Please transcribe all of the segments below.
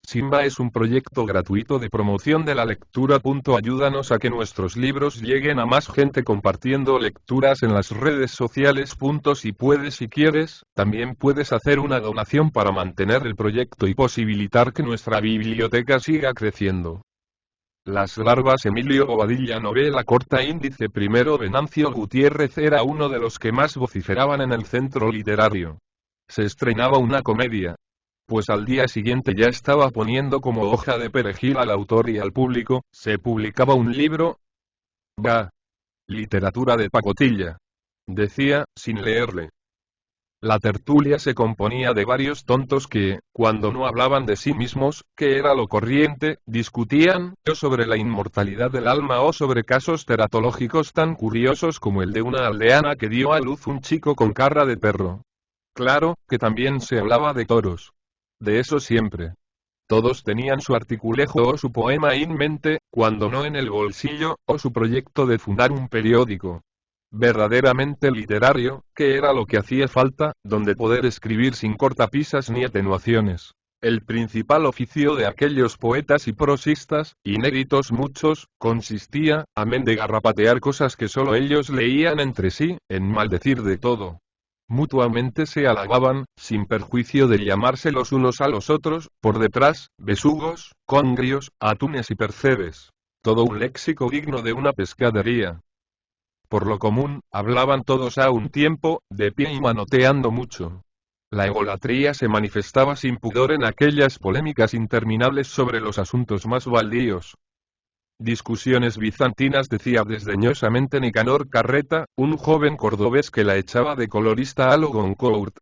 Simba es un proyecto gratuito de promoción de la lectura. Ayúdanos a que nuestros libros lleguen a más gente compartiendo lecturas en las redes sociales. Si puedes y quieres, también puedes hacer una donación para mantener el proyecto y posibilitar que nuestra biblioteca siga creciendo. Las larvas. Emilio Bobadilla. Novela corta. Índice primero. Venancio Gutiérrez era uno de los que más vociferaban en el centro literario. Se estrenaba una comedia, pues al día siguiente ya estaba poniendo como hoja de perejil al autor y al público. Se publicaba un libro. Bah, literatura de pacotilla, decía, sin leerle. La tertulia se componía de varios tontos que, cuando no hablaban de sí mismos, que era lo corriente, discutían o sobre la inmortalidad del alma o sobre casos teratológicos tan curiosos como el de una aldeana que dio a luz un chico con cara de perro. Claro, que también se hablaba de toros. De eso siempre. Todos tenían su articulejo o su poema en mente, cuando no en el bolsillo, o su proyecto de fundar un periódico verdaderamente literario, que era lo que hacía falta, donde poder escribir sin cortapisas ni atenuaciones. El principal oficio de aquellos poetas y prosistas, inéditos muchos, consistía, amén de garrapatear cosas que solo ellos leían entre sí, en maldecir de todo. Mutuamente se halagaban, sin perjuicio de llamarse los unos a los otros, por detrás, besugos, congrios, atunes y percebes. Todo un léxico digno de una pescadería. Por lo común, hablaban todos a un tiempo, de pie y manoteando mucho. La egolatría se manifestaba sin pudor en aquellas polémicas interminables sobre los asuntos más baldíos. Discusiones bizantinas, decía desdeñosamente Nicanor Carreta, un joven cordobés que la echaba de colorista a lo Goncourt.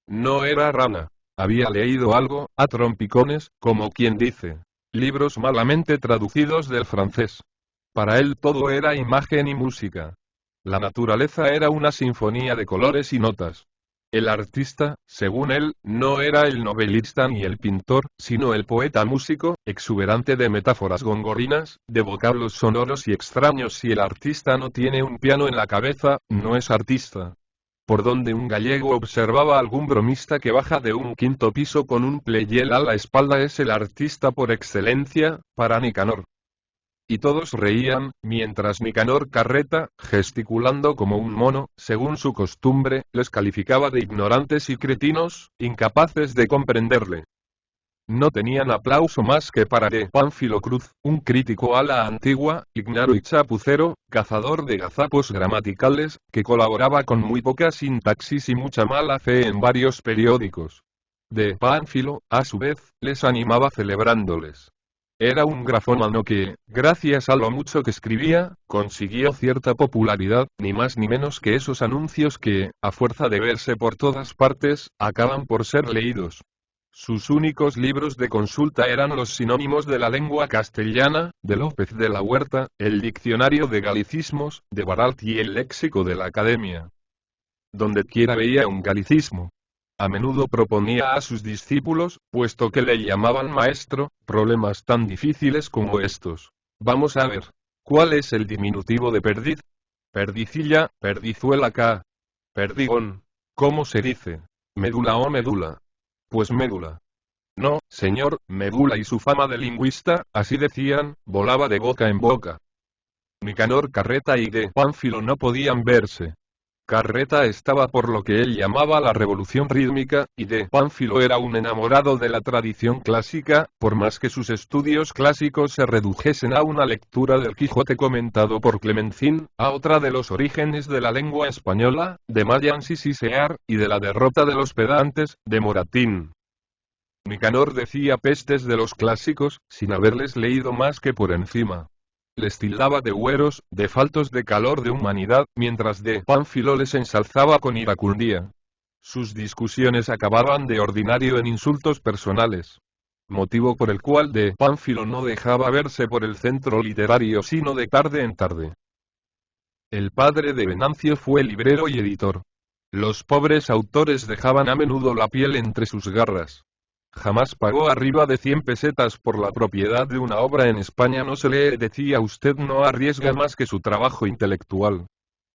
No era rana. Había leído algo, a trompicones, como quien dice. Libros malamente traducidos del francés. Para él todo era imagen y música. La naturaleza era una sinfonía de colores y notas. El artista, según él, no era el novelista ni el pintor, sino el poeta músico, exuberante de metáforas gongorinas, de vocablos sonoros y extraños. Si el artista no tiene un piano en la cabeza, no es artista. Por donde un gallego observaba algún bromista que baja de un quinto piso con un pleyel a la espalda es el artista por excelencia, para Nicanor. Y todos reían, mientras Nicanor Carreta, gesticulando como un mono, según su costumbre, les calificaba de ignorantes y cretinos, incapaces de comprenderle. No tenían aplauso más que para de Pánfilo Cruz, un crítico a la antigua, ignaro y chapucero, cazador de gazapos gramaticales, que colaboraba con muy poca sintaxis y mucha mala fe en varios periódicos. De Pánfilo, a su vez, les animaba celebrándoles. Era un grafómano que, gracias a lo mucho que escribía, consiguió cierta popularidad, ni más ni menos que esos anuncios que, a fuerza de verse por todas partes, acaban por ser leídos. Sus únicos libros de consulta eran los sinónimos de la lengua castellana, de López de la Huerta, el diccionario de galicismos, de Baralt y el léxico de la Academia. Donde quiera veía un galicismo. A menudo proponía a sus discípulos, puesto que le llamaban maestro, problemas tan difíciles como estos. Vamos a ver. ¿Cuál es el diminutivo de perdiz? Perdicilla, perdizuela K. Perdigón. ¿Cómo se dice? ¿Médula o medula? Pues médula. No, señor, medula y su fama de lingüista, así decían, volaba de boca en boca. Nicanor Carreta y de Pánfilo no podían verse. Carreta estaba por lo que él llamaba la revolución rítmica, y de Pánfilo era un enamorado de la tradición clásica, por más que sus estudios clásicos se redujesen a una lectura del Quijote comentado por Clemencín, a otra de los orígenes de la lengua española, de Mayans y Cicear, y de la derrota de los pedantes, de Moratín. Nicanor decía pestes de los clásicos, sin haberles leído más que por encima. Les tildaba de hueros, de faltos de calor de humanidad, mientras de Pánfilo les ensalzaba con iracundía. Sus discusiones acababan de ordinario en insultos personales. Motivo por el cual de Pánfilo no dejaba verse por el centro literario sino de tarde en tarde. El padre de Venancio fue librero y editor. Los pobres autores dejaban a menudo la piel entre sus garras. Jamás pagó arriba de 100 pesetas por la propiedad de una obra en España. No se lee, decía, usted no arriesga más que su trabajo intelectual.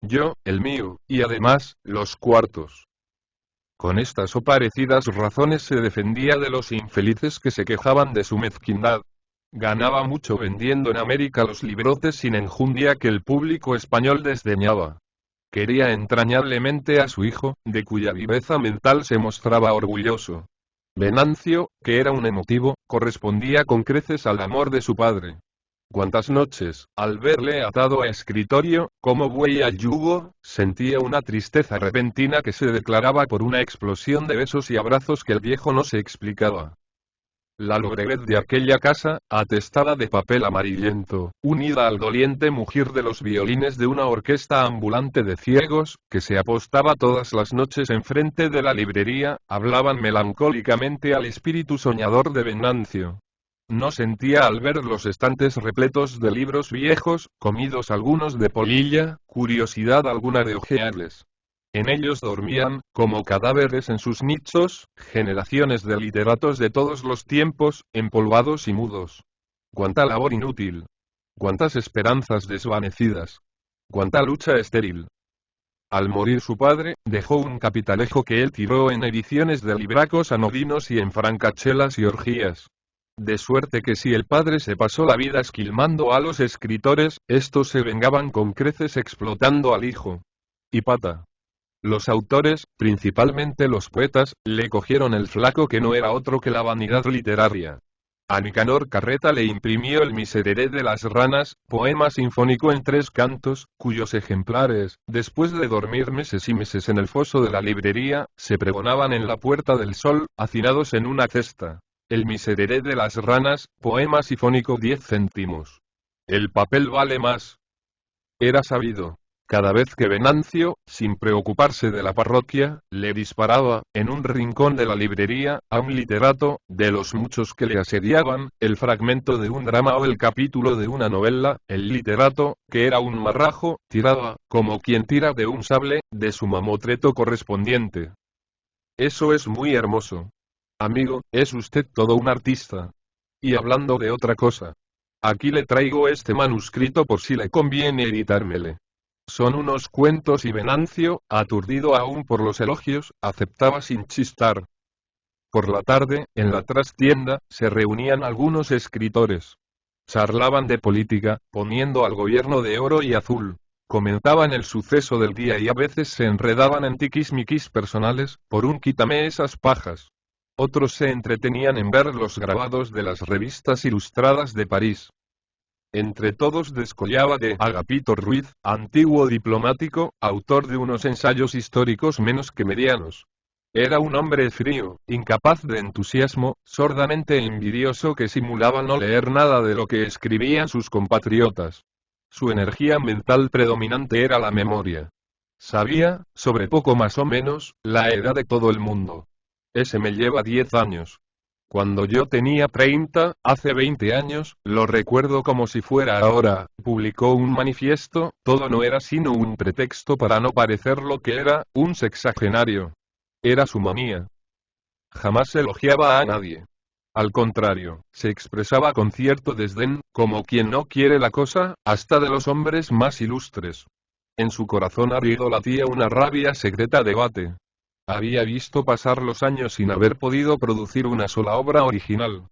Yo, el mío, y además, los cuartos. Con estas o parecidas razones se defendía de los infelices que se quejaban de su mezquindad. Ganaba mucho vendiendo en América los librotes sin enjundia que el público español desdeñaba. Quería entrañablemente a su hijo, de cuya viveza mental se mostraba orgulloso. Venancio, que era un emotivo, correspondía con creces al amor de su padre. Cuántas noches, al verle atado a escritorio, como buey al yugo, sentía una tristeza repentina que se declaraba por una explosión de besos y abrazos que el viejo no se explicaba. La lobreguez de aquella casa, atestada de papel amarillento, unida al doliente mugir de los violines de una orquesta ambulante de ciegos, que se apostaba todas las noches enfrente de la librería, hablaban melancólicamente al espíritu soñador de Venancio. No sentía al ver los estantes repletos de libros viejos, comidos algunos de polilla, curiosidad alguna de ojearles. En ellos dormían, como cadáveres en sus nichos, generaciones de literatos de todos los tiempos, empolvados y mudos. Cuánta labor inútil. Cuántas esperanzas desvanecidas. Cuánta lucha estéril. Al morir su padre, dejó un capitalejo que él tiró en ediciones de libracos anodinos y en francachelas y orgías. De suerte que si el padre se pasó la vida esquilmando a los escritores, estos se vengaban con creces explotando al hijo. Y pata. Los autores, principalmente los poetas, le cogieron el flaco que no era otro que la vanidad literaria. A Nicanor Carreta le imprimió el Miserere de las ranas, poema sinfónico en 3 cantos, cuyos ejemplares, después de dormir meses y meses en el foso de la librería, se pregonaban en la Puerta del Sol, hacinados en una cesta. El Miserere de las ranas, poema sinfónico 10 céntimos. El papel vale más. Era sabido. Cada vez que Venancio, sin preocuparse de la parroquia, le disparaba, en un rincón de la librería, a un literato, de los muchos que le asediaban, el fragmento de un drama o el capítulo de una novela, el literato, que era un marrajo, tiraba, como quien tira de un sable, de su mamotreto correspondiente. Eso es muy hermoso. Amigo, es usted todo un artista. Y hablando de otra cosa. Aquí le traigo este manuscrito por si le conviene editármele. Son unos cuentos y Venancio, aturdido aún por los elogios, aceptaba sin chistar. Por la tarde, en la trastienda, se reunían algunos escritores. Charlaban de política, poniendo al gobierno de oro y azul. Comentaban el suceso del día y a veces se enredaban en tiquismiquis personales, por un quítame esas pajas. Otros se entretenían en ver los grabados de las revistas ilustradas de París. Entre todos descollaba de Agapito Ruiz, antiguo diplomático, autor de unos ensayos históricos menos que medianos. Era un hombre frío, incapaz de entusiasmo, sordamente envidioso que simulaba no leer nada de lo que escribían sus compatriotas. Su energía mental predominante era la memoria. Sabía, sobre poco más o menos, la edad de todo el mundo. Ese me lleva 10 años. Cuando yo tenía 30, hace 20 años, lo recuerdo como si fuera ahora, publicó un manifiesto, todo no era sino un pretexto para no parecer lo que era, un sexagenario. Era su manía. Jamás elogiaba a nadie. Al contrario, se expresaba con cierto desdén, como quien no quiere la cosa, hasta de los hombres más ilustres. En su corazón ardido latía una rabia secreta de debate. Había visto pasar los años sin haber podido producir una sola obra original.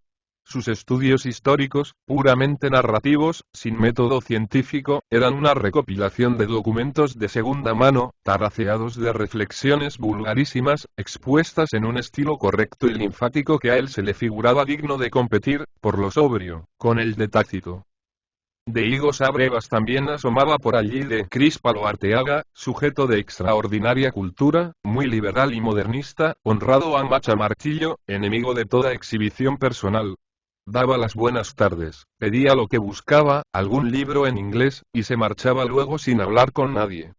Sus estudios históricos, puramente narrativos, sin método científico, eran una recopilación de documentos de segunda mano, tarraceados de reflexiones vulgarísimas, expuestas en un estilo correcto y linfático que a él se le figuraba digno de competir, por lo sobrio, con el de Tácito. De higos a brevas también asomaba por allí de Críspalo Arteaga, sujeto de extraordinaria cultura, muy liberal y modernista, honrado a machamartillo, enemigo de toda exhibición personal. Daba las buenas tardes, pedía lo que buscaba, algún libro en inglés, y se marchaba luego sin hablar con nadie.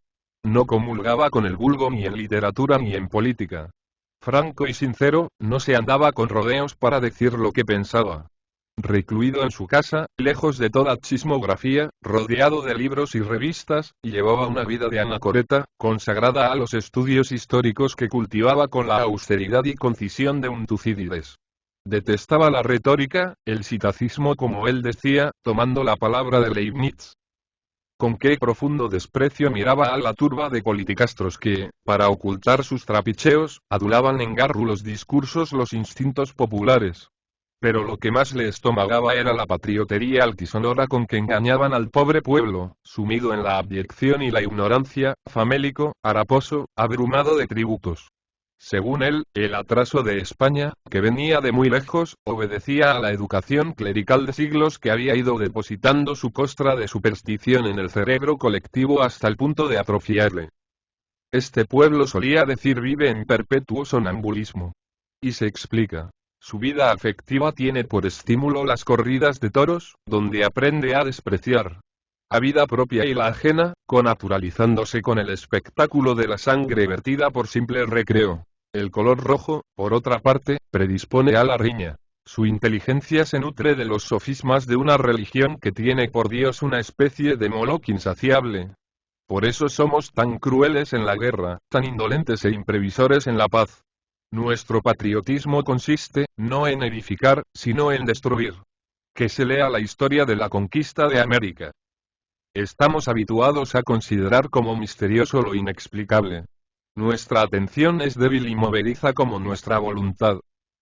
No comulgaba con el vulgo ni en literatura ni en política. Franco y sincero, no se andaba con rodeos para decir lo que pensaba. Recluido en su casa, lejos de toda chismografía, rodeado de libros y revistas, llevaba una vida de anacoreta, consagrada a los estudios históricos que cultivaba con la austeridad y concisión de un Tucídides. Detestaba la retórica, el citacismo como él decía, tomando la palabra de Leibniz. Con qué profundo desprecio miraba a la turba de politicastros que, para ocultar sus trapicheos, adulaban en gárrulos discursos los instintos populares. Pero lo que más le estomagaba era la patriotería altisonora con que engañaban al pobre pueblo, sumido en la abyección y la ignorancia, famélico, haraposo, abrumado de tributos. Según él, el atraso de España, que venía de muy lejos, obedecía a la educación clerical de siglos que había ido depositando su costra de superstición en el cerebro colectivo hasta el punto de atrofiarle. Este pueblo, solía decir, vive en perpetuo sonambulismo. Y se explica. Su vida afectiva tiene por estímulo las corridas de toros, donde aprende a despreciar la vida propia y la ajena, connaturalizándose con el espectáculo de la sangre vertida por simple recreo. El color rojo, por otra parte, predispone a la riña. Su inteligencia se nutre de los sofismas de una religión que tiene por Dios una especie de Moloch insaciable. Por eso somos tan crueles en la guerra, tan indolentes e imprevisores en la paz. Nuestro patriotismo consiste, no en edificar, sino en destruir. Que se lea la historia de la conquista de América. Estamos habituados a considerar como misterioso lo inexplicable. Nuestra atención es débil y movediza como nuestra voluntad.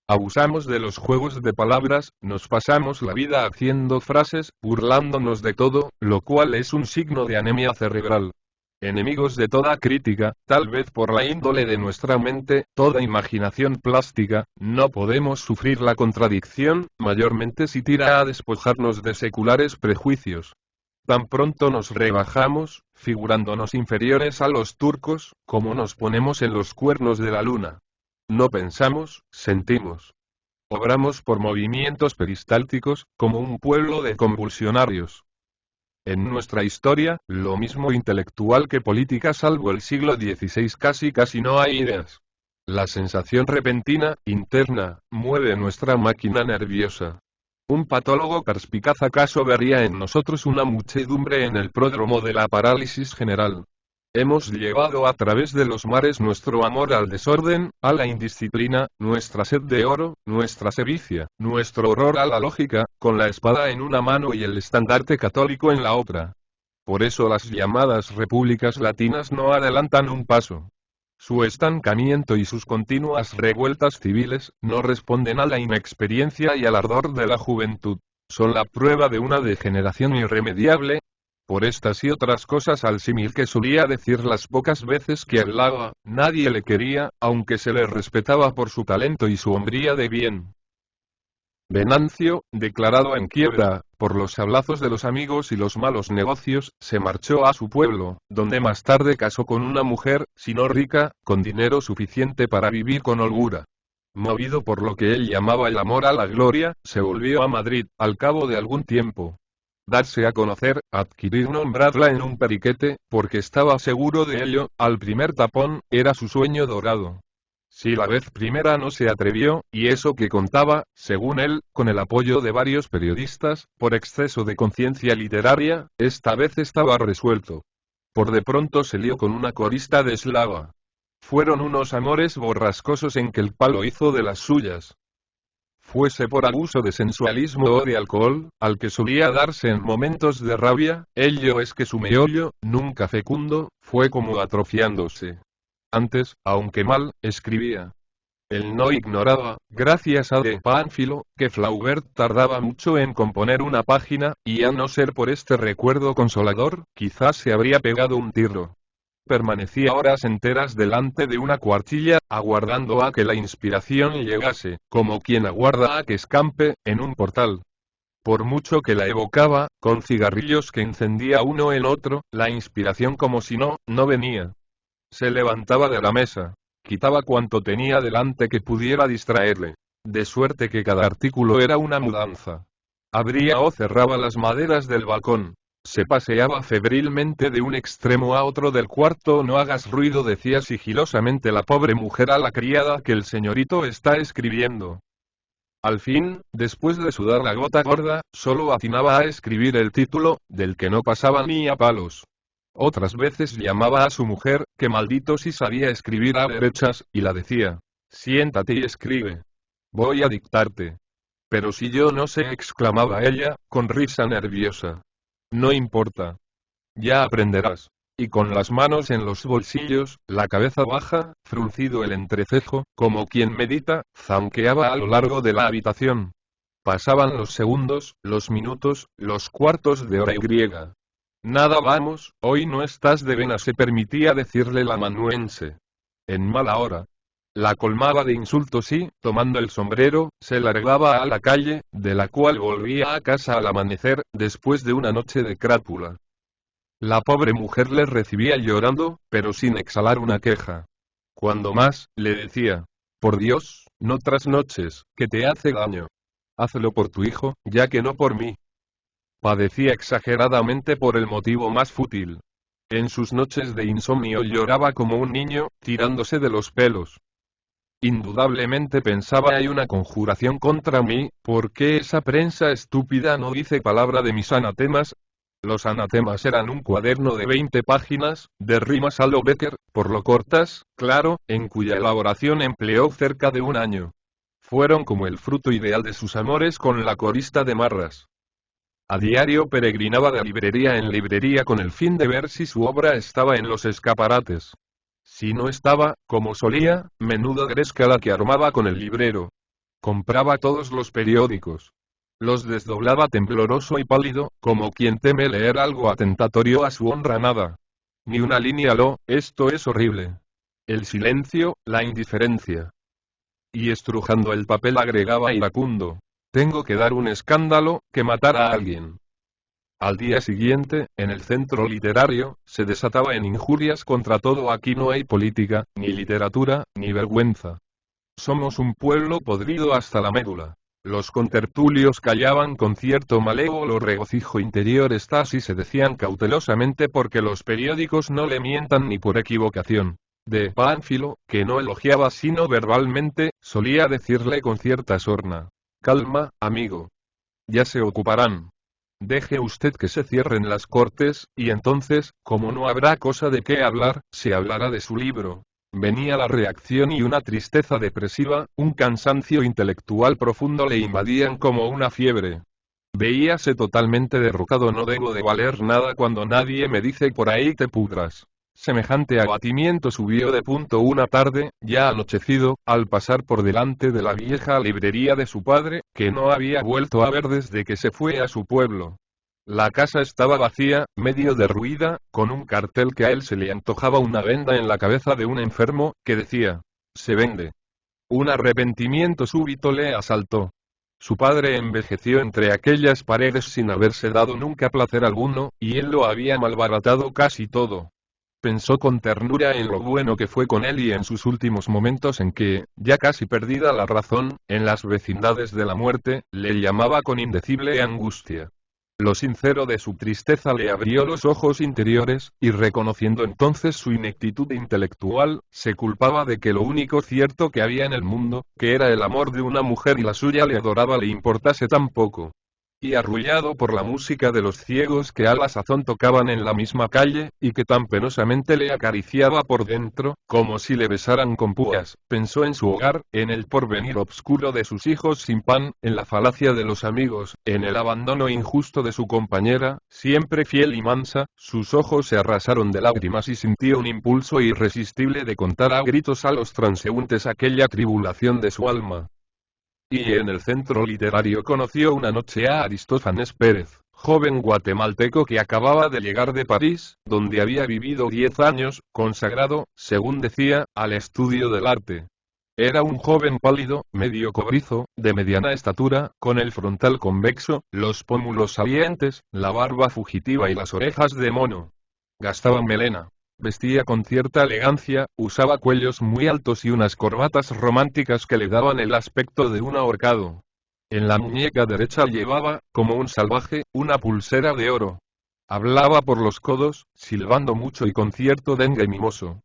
Abusamos de los juegos de palabras, nos pasamos la vida haciendo frases, burlándonos de todo, lo cual es un signo de anemia cerebral. Enemigos de toda crítica, tal vez por la índole de nuestra mente, toda imaginación plástica, no podemos sufrir la contradicción, mayormente si tira a despojarnos de seculares prejuicios. Tan pronto nos rebajamos, figurándonos inferiores a los turcos, como nos ponemos en los cuernos de la luna. No pensamos, sentimos. Obramos por movimientos peristálticos, como un pueblo de convulsionarios. En nuestra historia, lo mismo intelectual que política salvo el siglo XVI casi no hay ideas. La sensación repentina, interna, mueve nuestra máquina nerviosa. Un patólogo perspicaz acaso vería en nosotros una muchedumbre en el pródromo de la parálisis general. Hemos llevado a través de los mares nuestro amor al desorden, a la indisciplina, nuestra sed de oro, nuestra sevicia, nuestro horror a la lógica, con la espada en una mano y el estandarte católico en la otra. Por eso las llamadas repúblicas latinas no adelantan un paso. Su estancamiento y sus continuas revueltas civiles, no responden a la inexperiencia y al ardor de la juventud. Son la prueba de una degeneración irremediable. Por estas y otras cosas al símil que solía decir las pocas veces que hablaba, nadie le quería, aunque se le respetaba por su talento y su hombría de bien. Venancio, declarado en quiebra, por los sablazos de los amigos y los malos negocios, se marchó a su pueblo, donde más tarde casó con una mujer, si no rica, con dinero suficiente para vivir con holgura. Movido por lo que él llamaba el amor a la gloria, se volvió a Madrid, al cabo de algún tiempo. Darse a conocer, adquirir nombrarla en un periquete, porque estaba seguro de ello, al primer tapón, era su sueño dorado. Si la vez primera no se atrevió, y eso que contaba, según él, con el apoyo de varios periodistas, por exceso de conciencia literaria, esta vez estaba resuelto. Por de pronto se lió con una corista de eslava. Fueron unos amores borrascosos en que el palo hizo de las suyas. Fuese por abuso de sensualismo o de alcohol, al que solía darse en momentos de rabia, ello es que su meollo, nunca fecundo, fue como atrofiándose. Antes, aunque mal, escribía. Él no ignoraba, gracias a de Pánfilo, que Flaubert tardaba mucho en componer una página, y a no ser por este recuerdo consolador, quizás se habría pegado un tiro. Permanecía horas enteras delante de una cuartilla, aguardando a que la inspiración llegase, como quien aguarda a que escampe, en un portal. Por mucho que la evocaba, con cigarrillos que encendía uno en otro, la inspiración como si no venía. Se levantaba de la mesa, quitaba cuanto tenía delante que pudiera distraerle, de suerte que cada artículo era una mudanza. Abría o cerraba las maderas del balcón. Se paseaba febrilmente de un extremo a otro del cuarto. No hagas ruido, decía sigilosamente la pobre mujer a la criada, que el señorito está escribiendo. Al fin, después de sudar la gota gorda, solo atinaba a escribir el título, del que no pasaba ni a palos. Otras veces llamaba a su mujer, que maldito si sabía escribir a derechas, y la decía: siéntate y escribe. Voy a dictarte. Pero si yo no sé, exclamaba ella, con risa nerviosa. No importa. Ya aprenderás. Y con las manos en los bolsillos, la cabeza baja, fruncido el entrecejo, como quien medita, zanqueaba a lo largo de la habitación. Pasaban los segundos, los minutos, los cuartos de hora y griega. Nada, vamos, hoy no estás de vena, se permitía decirle la amanuense. En mala hora. La colmaba de insultos y, tomando el sombrero, se largaba a la calle, de la cual volvía a casa al amanecer, después de una noche de crápula. La pobre mujer le recibía llorando, pero sin exhalar una queja. Cuando más, le decía, por Dios, no trasnoches, que te hace daño. Hazlo por tu hijo, ya que no por mí. Padecía exageradamente por el motivo más fútil. En sus noches de insomnio lloraba como un niño, tirándose de los pelos. Indudablemente pensaba, hay una conjuración contra mí, ¿por qué esa prensa estúpida no dice palabra de mis anatemas? Los anatemas eran un cuaderno de 20 páginas, de rimas a lo Becker, por lo cortas, claro, en cuya elaboración empleó cerca de un año. Fueron como el fruto ideal de sus amores con la corista de Marras. A diario peregrinaba de librería en librería con el fin de ver si su obra estaba en los escaparates. Si no estaba, como solía, menuda gresca la que armaba con el librero. Compraba todos los periódicos. Los desdoblaba tembloroso y pálido, como quien teme leer algo atentatorio a su honra. Nada. Ni una línea. Esto es horrible. El silencio, la indiferencia. Y estrujando el papel agregaba iracundo. Tengo que dar un escándalo, que matar a alguien. Al día siguiente, en el centro literario, se desataba en injurias contra todo. Aquí no hay política, ni literatura, ni vergüenza. Somos un pueblo podrido hasta la médula. Los contertulios callaban con cierto malévolo regocijo interior. Está así, se decían cautelosamente, porque los periódicos no le mientan ni por equivocación. De Pánfilo, que no elogiaba sino verbalmente, solía decirle con cierta sorna. Calma, amigo. Ya se ocuparán. Deje usted que se cierren las cortes, y entonces, como no habrá cosa de qué hablar, se hablará de su libro. Venía la reacción y una tristeza depresiva, un cansancio intelectual profundo le invadían como una fiebre. Veíase totalmente derrotado. No debo de valer nada cuando nadie me dice por ahí te pudras. Semejante abatimiento subió de punto una tarde, ya anochecido, al pasar por delante de la vieja librería de su padre, que no había vuelto a ver desde que se fue a su pueblo. La casa estaba vacía, medio derruida, con un cartel que a él se le antojaba una venda en la cabeza de un enfermo, que decía, se vende. Un arrepentimiento súbito le asaltó. Su padre envejeció entre aquellas paredes sin haberse dado nunca placer alguno, y él lo había malbaratado casi todo. Pensó con ternura en lo bueno que fue con él y en sus últimos momentos en que, ya casi perdida la razón, en las vecindades de la muerte, le llamaba con indecible angustia. Lo sincero de su tristeza le abrió los ojos interiores, y reconociendo entonces su ineptitud intelectual, se culpaba de que lo único cierto que había en el mundo, que era el amor de una mujer y la suya le adoraba, le importase tan poco. Y arrullado por la música de los ciegos que a la sazón tocaban en la misma calle, y que tan penosamente le acariciaba por dentro, como si le besaran con púas, pensó en su hogar, en el porvenir obscuro de sus hijos sin pan, en la falacia de los amigos, en el abandono injusto de su compañera, siempre fiel y mansa. Sus ojos se arrasaron de lágrimas y sintió un impulso irresistible de contar a gritos a los transeúntes aquella tribulación de su alma. Y en el centro literario conoció una noche a Aristófanes Pérez, joven guatemalteco que acababa de llegar de París, donde había vivido 10 años, consagrado, según decía, al estudio del arte. Era un joven pálido, medio cobrizo, de mediana estatura, con el frontal convexo, los pómulos salientes, la barba fugitiva y las orejas de mono. Gastaba melena. Vestía con cierta elegancia, usaba cuellos muy altos y unas corbatas románticas que le daban el aspecto de un ahorcado. En la muñeca derecha llevaba, como un salvaje, una pulsera de oro. Hablaba por los codos, silbando mucho y con cierto dengue mimoso.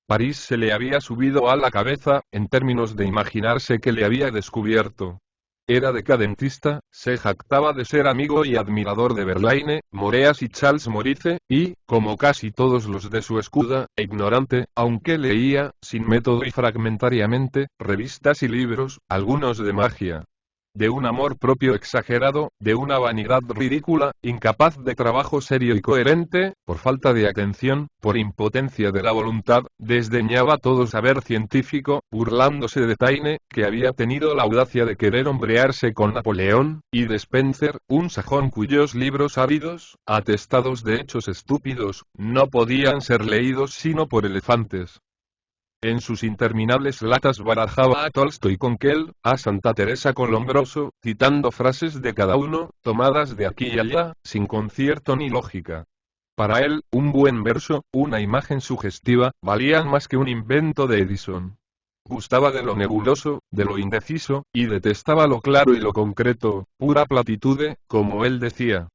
París se le había subido a la cabeza, en términos de imaginarse que le había descubierto. Era decadentista, se jactaba de ser amigo y admirador de Verlaine, Moreas y Charles Maurice, y, como casi todos los de su escuda, ignorante, aunque leía, sin método y fragmentariamente, revistas y libros, algunos de magia. de un amor propio exagerado, de una vanidad ridícula, incapaz de trabajo serio y coherente, por falta de atención, por impotencia de la voluntad, desdeñaba todo saber científico, burlándose de Taine, que había tenido la audacia de querer hombrearse con Napoleón, y de Spencer, un sajón cuyos libros áridos, atestados de hechos estúpidos, no podían ser leídos sino por elefantes. En sus interminables latas barajaba a Tolstoy con Kell, a Santa Teresa con Lombroso, citando frases de cada uno, tomadas de aquí y allá, sin concierto ni lógica. Para él, un buen verso, una imagen sugestiva, valían más que un invento de Edison. Gustaba de lo nebuloso, de lo indeciso, y detestaba lo claro y lo concreto, pura platitude, como él decía.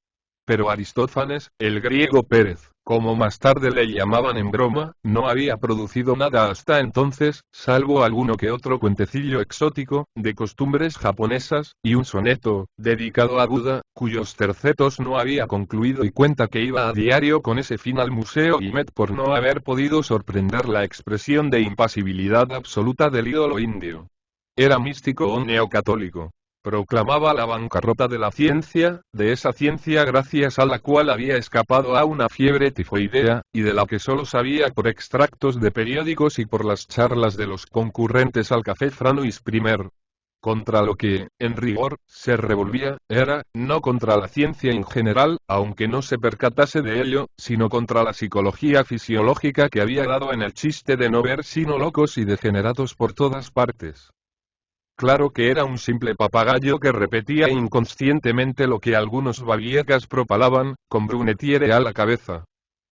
Pero Aristófanes, el griego Pérez, como más tarde le llamaban en broma, no había producido nada hasta entonces, salvo alguno que otro cuentecillo exótico, de costumbres japonesas, y un soneto, dedicado a Buda, cuyos tercetos no había concluido y cuenta que iba a diario con ese fin al museo Guimet por no haber podido sorprender la expresión de impasibilidad absoluta del ídolo indio. Era místico o neocatólico. Proclamaba la bancarrota de la ciencia, de esa ciencia gracias a la cual había escapado a una fiebre tifoidea, y de la que solo sabía por extractos de periódicos y por las charlas de los concurrentes al Café Francis I. Contra lo que, en rigor, se revolvía, era, no contra la ciencia en general, aunque no se percatase de ello, sino contra la psicología fisiológica que había dado en el chiste de no ver sino locos y degenerados por todas partes. Claro que era un simple papagayo que repetía inconscientemente lo que algunos babiecas propalaban, con Brunetiere a la cabeza.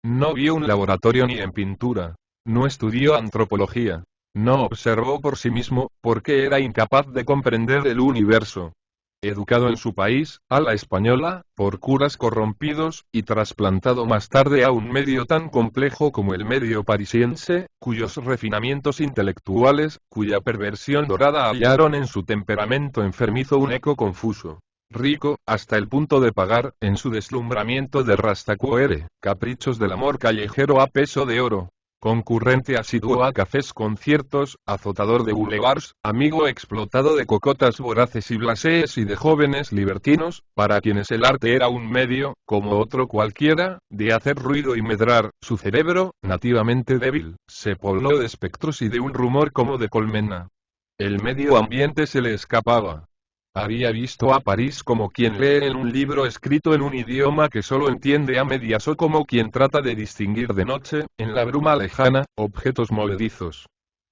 No vio un laboratorio ni en pintura. No estudió antropología. No observó por sí mismo, porque era incapaz de comprender el universo. Educado en su país, a la española, por curas corrompidos, y trasplantado más tarde a un medio tan complejo como el medio parisiense, cuyos refinamientos intelectuales, cuya perversión dorada hallaron en su temperamento enfermizo un eco confuso. Rico, hasta el punto de pagar, en su deslumbramiento de Rastaquouère, caprichos del amor callejero a peso de oro. Concurrente asiduo a cafés, conciertos, azotador de boulevards, amigo explotado de cocotas voraces y blasés y de jóvenes libertinos, para quienes el arte era un medio, como otro cualquiera, de hacer ruido y medrar, su cerebro, nativamente débil, se pobló de espectros y de un rumor como de colmena. El medio ambiente se le escapaba. Había visto a París como quien lee en un libro escrito en un idioma que solo entiende a medias o como quien trata de distinguir de noche, en la bruma lejana, objetos movedizos.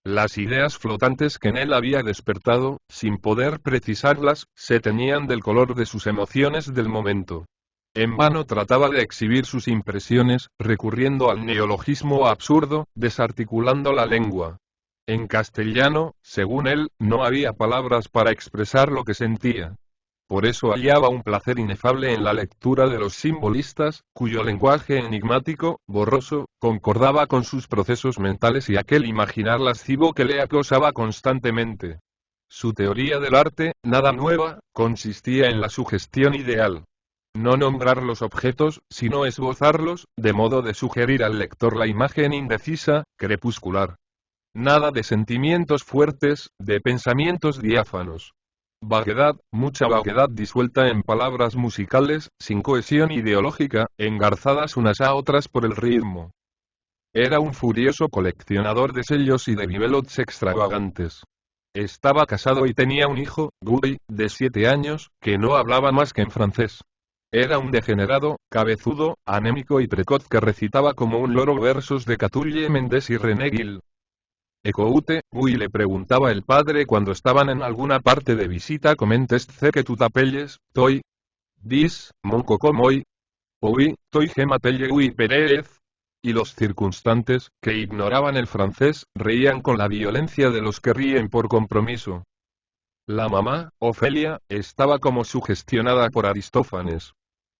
Las ideas flotantes que en él había despertado, sin poder precisarlas, se teñían del color de sus emociones del momento. En vano trataba de exhibir sus impresiones, recurriendo al neologismo absurdo, desarticulando la lengua. En castellano, según él, no había palabras para expresar lo que sentía. Por eso hallaba un placer inefable en la lectura de los simbolistas, cuyo lenguaje enigmático, borroso, concordaba con sus procesos mentales y aquel imaginar lascivo que le acosaba constantemente. Su teoría del arte, nada nueva, consistía en la sugestión ideal. No nombrar los objetos, sino esbozarlos, de modo de sugerir al lector la imagen indecisa, crepuscular. Nada de sentimientos fuertes, de pensamientos diáfanos. Vaguedad, mucha vaguedad disuelta en palabras musicales, sin cohesión ideológica, engarzadas unas a otras por el ritmo. Era un furioso coleccionador de sellos y de bibelots extravagantes. Estaba casado y tenía un hijo, Guy, de 7 años, que no hablaba más que en francés. Era un degenerado, cabezudo, anémico y precoz que recitaba como un loro versos de Catulle Mendes y René Gil. Écoute, Guy, le preguntaba el padre cuando estaban en alguna parte de visita, comentes-ce que tu t'appelles, toi? Dis, mon coco moi? Oui, toi je m'appelle Guy Pérez. Y los circunstantes, que ignoraban el francés, reían con la violencia de los que ríen por compromiso. La mamá, Ofelia, estaba como sugestionada por Aristófanes.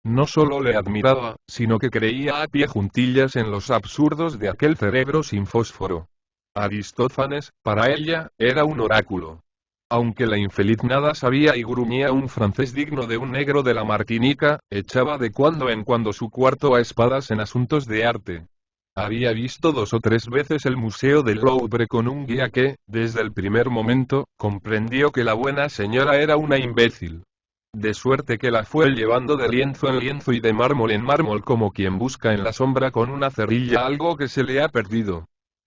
No solo le admiraba, sino que creía a pie juntillas en los absurdos de aquel cerebro sin fósforo. Aristófanes, para ella, era un oráculo. Aunque la infeliz nada sabía y gruñía un francés digno de un negro de la Martinica, echaba de cuando en cuando su cuarto a espadas en asuntos de arte. Había visto 2 o 3 veces el Museo del Louvre con un guía que, desde el primer momento, comprendió que la buena señora era una imbécil. De suerte que la fue llevando de lienzo en lienzo y de mármol en mármol como quien busca en la sombra con una cerilla algo que se le ha perdido.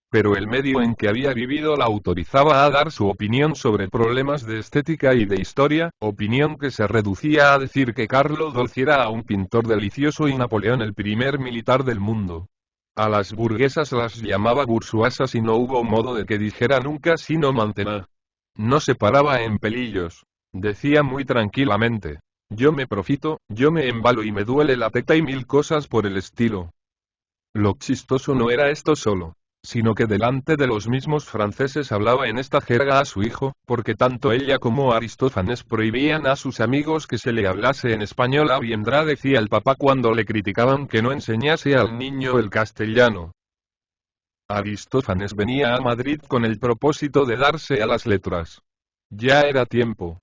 Pero el medio en que había vivido la autorizaba a dar su opinión sobre problemas de estética y de historia, opinión que se reducía a decir que Carlo Dolci era un pintor delicioso y Napoleón el primer militar del mundo. A las burguesas las llamaba bursuasas y no hubo modo de que dijera nunca sino mantena. No se paraba en pelillos. Decía muy tranquilamente: yo me profito, yo me embalo y me duele la teta y mil cosas por el estilo. Lo chistoso no era esto solo, sino que delante de los mismos franceses hablaba en esta jerga a su hijo, porque tanto ella como Aristófanes prohibían a sus amigos que se le hablase en español. A Biendra, decía el papá cuando le criticaban que no enseñase al niño el castellano. Aristófanes venía a Madrid con el propósito de darse a las letras. Ya era tiempo.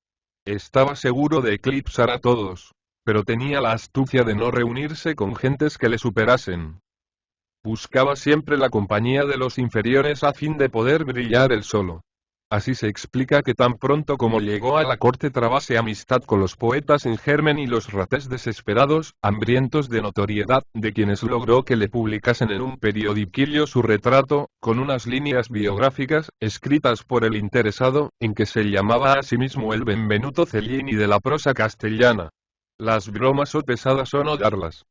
Estaba seguro de eclipsar a todos, pero tenía la astucia de no reunirse con gentes que le superasen. Buscaba siempre la compañía de los inferiores a fin de poder brillar él solo. Así se explica que tan pronto como llegó a la corte trabase amistad con los poetas en germen y los ratés desesperados, hambrientos de notoriedad, de quienes logró que le publicasen en un periodiquillo su retrato, con unas líneas biográficas, escritas por el interesado, en que se llamaba a sí mismo el Benvenuto Cellini de la prosa castellana. Las bromas son pesadas o no darlas.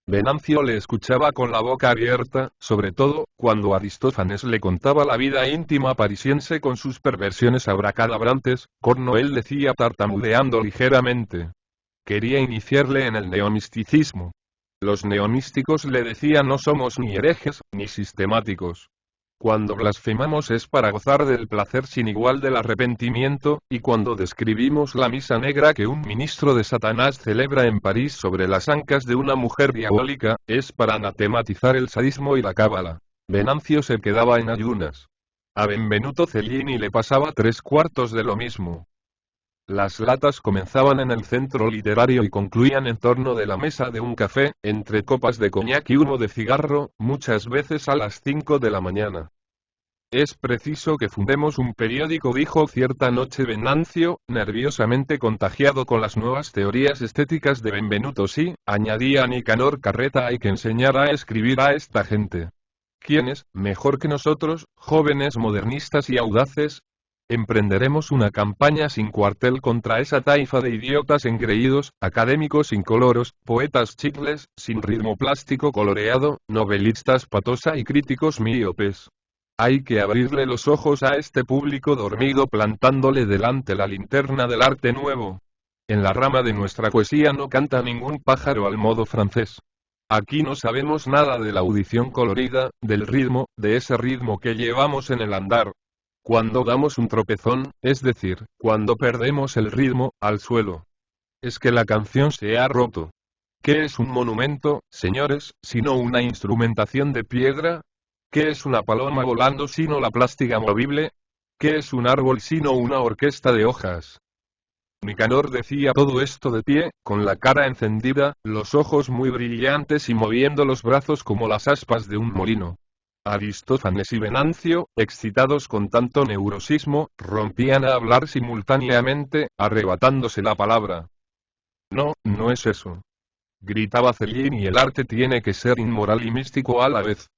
Venancio le escuchaba con la boca abierta, sobre todo, cuando Aristófanes le contaba la vida íntima parisiense con sus perversiones abracadabrantes. Cornoel decía tartamudeando ligeramente. Quería iniciarle en el neomisticismo. Los neomísticos, le decía, no somos ni herejes, ni sistemáticos. Cuando blasfemamos es para gozar del placer sin igual del arrepentimiento, y cuando describimos la misa negra que un ministro de Satanás celebra en París sobre las ancas de una mujer diabólica, es para anatematizar el sadismo y la cábala. Venancio se quedaba en ayunas. A Benvenuto Cellini le pasaba 3/4 de lo mismo. Las latas comenzaban en el centro literario y concluían en torno de la mesa de un café, entre copas de coñac y humo de cigarro, muchas veces a las 5 de la mañana. Es preciso que fundemos un periódico, dijo cierta noche Venancio, nerviosamente contagiado con las nuevas teorías estéticas de Benvenuto. Sí, añadía Nicanor Carreta, hay que enseñar a escribir a esta gente. ¿Quiénes, mejor que nosotros, jóvenes modernistas y audaces? Emprenderemos una campaña sin cuartel contra esa taifa de idiotas engreídos, académicos incoloros, poetas chicles, sin ritmo plástico coloreado, novelistas patosa y críticos míopes. Hay que abrirle los ojos a este público dormido plantándole delante la linterna del arte nuevo. En la rama de nuestra poesía no canta ningún pájaro al modo francés. Aquí no sabemos nada de la audición colorida, del ritmo, de ese ritmo que llevamos en el andar. Cuando damos un tropezón, es decir, cuando perdemos el ritmo, al suelo. Es que la canción se ha roto. ¿Qué es un monumento, señores, sino una instrumentación de piedra? ¿Qué es una paloma volando sino la plástica movible? ¿Qué es un árbol sino una orquesta de hojas? Nicanor decía todo esto de pie, con la cara encendida, los ojos muy brillantes y moviendo los brazos como las aspas de un molino. Aristófanes y Venancio, excitados con tanto neurosismo, rompían a hablar simultáneamente, arrebatándose la palabra. No, no es eso. Gritaba Cellini, el arte tiene que ser inmoral y místico a la vez.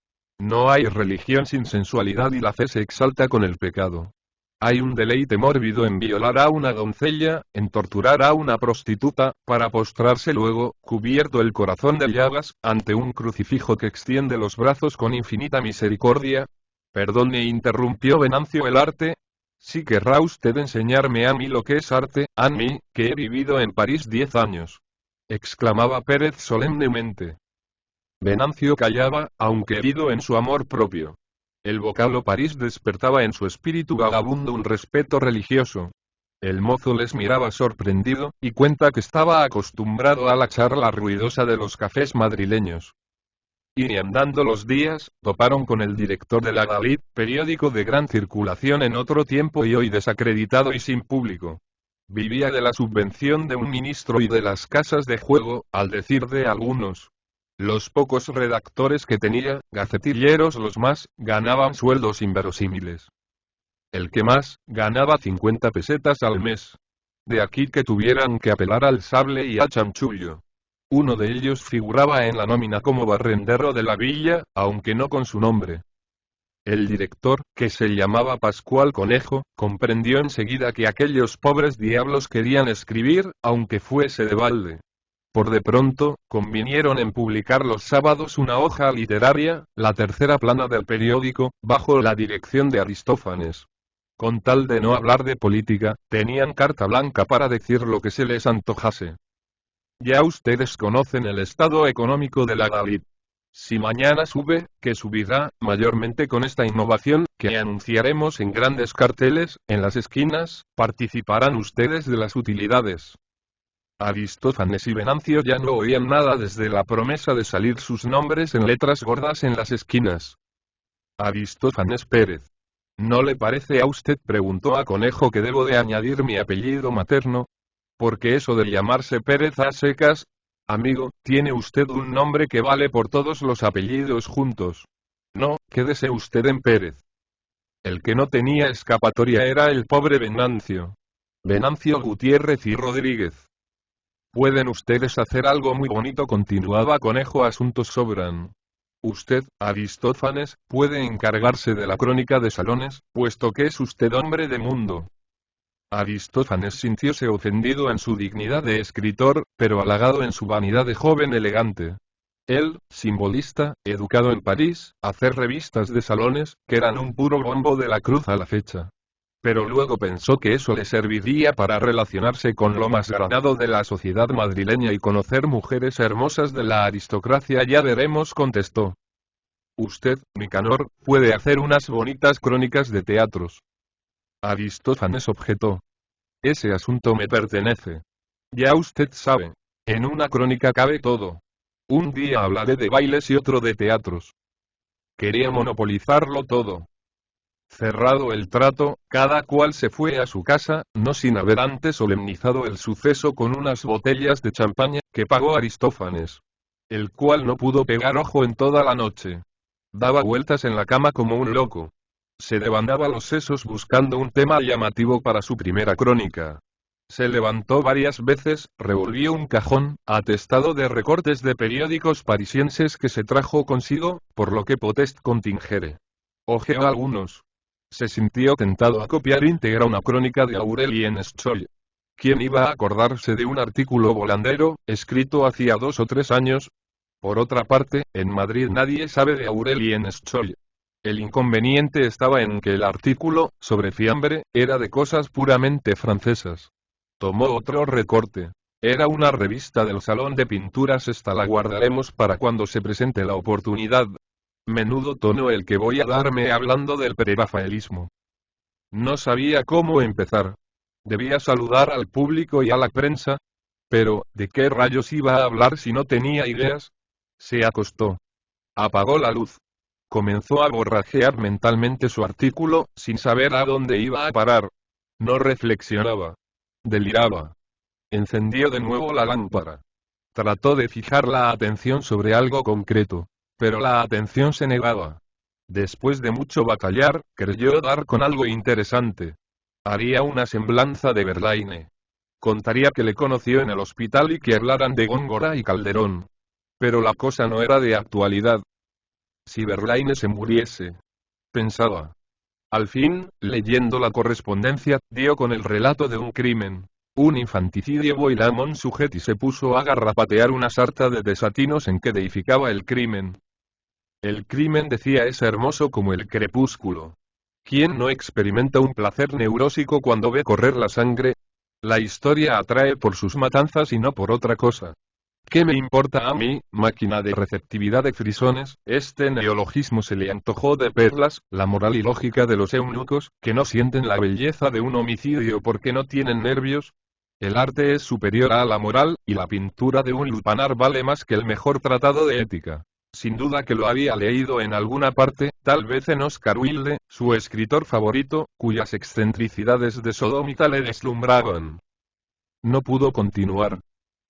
No hay religión sin sensualidad y la fe se exalta con el pecado. Hay un deleite mórbido en violar a una doncella, en torturar a una prostituta, para postrarse luego, cubierto el corazón de llagas, ante un crucifijo que extiende los brazos con infinita misericordia. Perdone, interrumpió Venancio, el arte. Si querrá usted enseñarme a mí lo que es arte, a mí, que he vivido en París 10 años. Exclamaba Pérez solemnemente. Venancio callaba, aunque herido en su amor propio. El vocablo París despertaba en su espíritu vagabundo un respeto religioso. El mozo les miraba sorprendido, y cuenta que estaba acostumbrado a la charla ruidosa de los cafés madrileños. Y andando los días, toparon con el director de La Dalit, periódico de gran circulación en otro tiempo y hoy desacreditado y sin público. Vivía de la subvención de un ministro y de las casas de juego, al decir de algunos. Los pocos redactores que tenía, gacetilleros los más, ganaban sueldos inverosímiles. El que más, ganaba 50 pesetas al mes. De aquí que tuvieran que apelar al sable y al chanchullo. Uno de ellos figuraba en la nómina como barrendero de la villa, aunque no con su nombre. El director, que se llamaba Pascual Conejo, comprendió enseguida que aquellos pobres diablos querían escribir, aunque fuese de balde. Por de pronto, convinieron en publicar los sábados una hoja literaria, la tercera plana del periódico, bajo la dirección de Aristófanes. Con tal de no hablar de política, tenían carta blanca para decir lo que se les antojase. Ya ustedes conocen el estado económico de la Dalit. Si mañana sube, que subirá, mayormente con esta innovación, que anunciaremos en grandes carteles, en las esquinas, participarán ustedes de las utilidades. Aristófanes y Venancio ya no oían nada desde la promesa de salir sus nombres en letras gordas en las esquinas. Aristófanes Pérez. ¿No le parece a usted, preguntó a Conejo, que debo de añadir mi apellido materno? Porque eso de llamarse Pérez a secas, amigo, tiene usted un nombre que vale por todos los apellidos juntos. No, quédese usted en Pérez. El que no tenía escapatoria era el pobre Venancio. Venancio Gutiérrez y Rodríguez. Pueden ustedes hacer algo muy bonito, continuaba Conejo, asuntos sobran. Usted, Aristófanes, puede encargarse de la crónica de salones, puesto que es usted hombre de mundo. Aristófanes sintióse ofendido en su dignidad de escritor, pero halagado en su vanidad de joven elegante. Él, simbolista, educado en París, hacer revistas de salones, que eran un puro bombo de la cruz a la fecha. Pero luego pensó que eso le serviría para relacionarse con lo más granado de la sociedad madrileña y conocer mujeres hermosas de la aristocracia. Ya veremos, contestó. Usted, Nicanor, puede hacer unas bonitas crónicas de teatros. Aristófanes objetó. Ese asunto me pertenece. Ya usted sabe. En una crónica cabe todo. Un día hablaré de bailes y otro de teatros. Quería monopolizarlo todo. Cerrado el trato, cada cual se fue a su casa, no sin haber antes solemnizado el suceso con unas botellas de champaña, que pagó Aristófanes. El cual no pudo pegar ojo en toda la noche. Daba vueltas en la cama como un loco. Se levantaba los sesos buscando un tema llamativo para su primera crónica. Se levantó varias veces, revolvió un cajón, atestado de recortes de periódicos parisienses que se trajo consigo, por lo que potest contingere. Ojeó algunos. Se sintió tentado a copiar íntegra una crónica de Aurelien Scholl. ¿Quién iba a acordarse de un artículo volandero, escrito hacía 2 o 3 años? Por otra parte, en Madrid nadie sabe de Aurelien Scholl. El inconveniente estaba en que el artículo, sobre fiambre, era de cosas puramente francesas. Tomó otro recorte. Era una revista del Salón de Pinturas. Esta la guardaremos para cuando se presente la oportunidad. Menudo tono el que voy a darme hablando del prerafaelismo. No sabía cómo empezar. Debía saludar al público y a la prensa. Pero, ¿de qué rayos iba a hablar si no tenía ideas? Se acostó. Apagó la luz. Comenzó a borrajear mentalmente su artículo, sin saber a dónde iba a parar. No reflexionaba. Deliraba. Encendió de nuevo la lámpara. Trató de fijar la atención sobre algo concreto. Pero la atención se negaba. Después de mucho batallar, creyó dar con algo interesante. Haría una semblanza de Verlaine. Contaría que le conoció en el hospital y que hablaran de Góngora y Calderón. Pero la cosa no era de actualidad. Si Verlaine se muriese. Pensaba. Al fin, leyendo la correspondencia, dio con el relato de un crimen. Un infanticidio boila Monsujet y se puso a garrapatear una sarta de desatinos en que deificaba el crimen. El crimen, decía, es hermoso como el crepúsculo. ¿Quién no experimenta un placer neurósico cuando ve correr la sangre? La historia atrae por sus matanzas y no por otra cosa. ¿Qué me importa a mí, máquina de receptividad de frisones? Este neologismo se le antojó de perlas, la moral y lógica de los eunucos, que no sienten la belleza de un homicidio porque no tienen nervios. El arte es superior a la moral, y la pintura de un lupanar vale más que el mejor tratado de ética. Sin duda que lo había leído en alguna parte, tal vez en Oscar Wilde, su escritor favorito, cuyas excentricidades de sodomita le deslumbraban. No pudo continuar.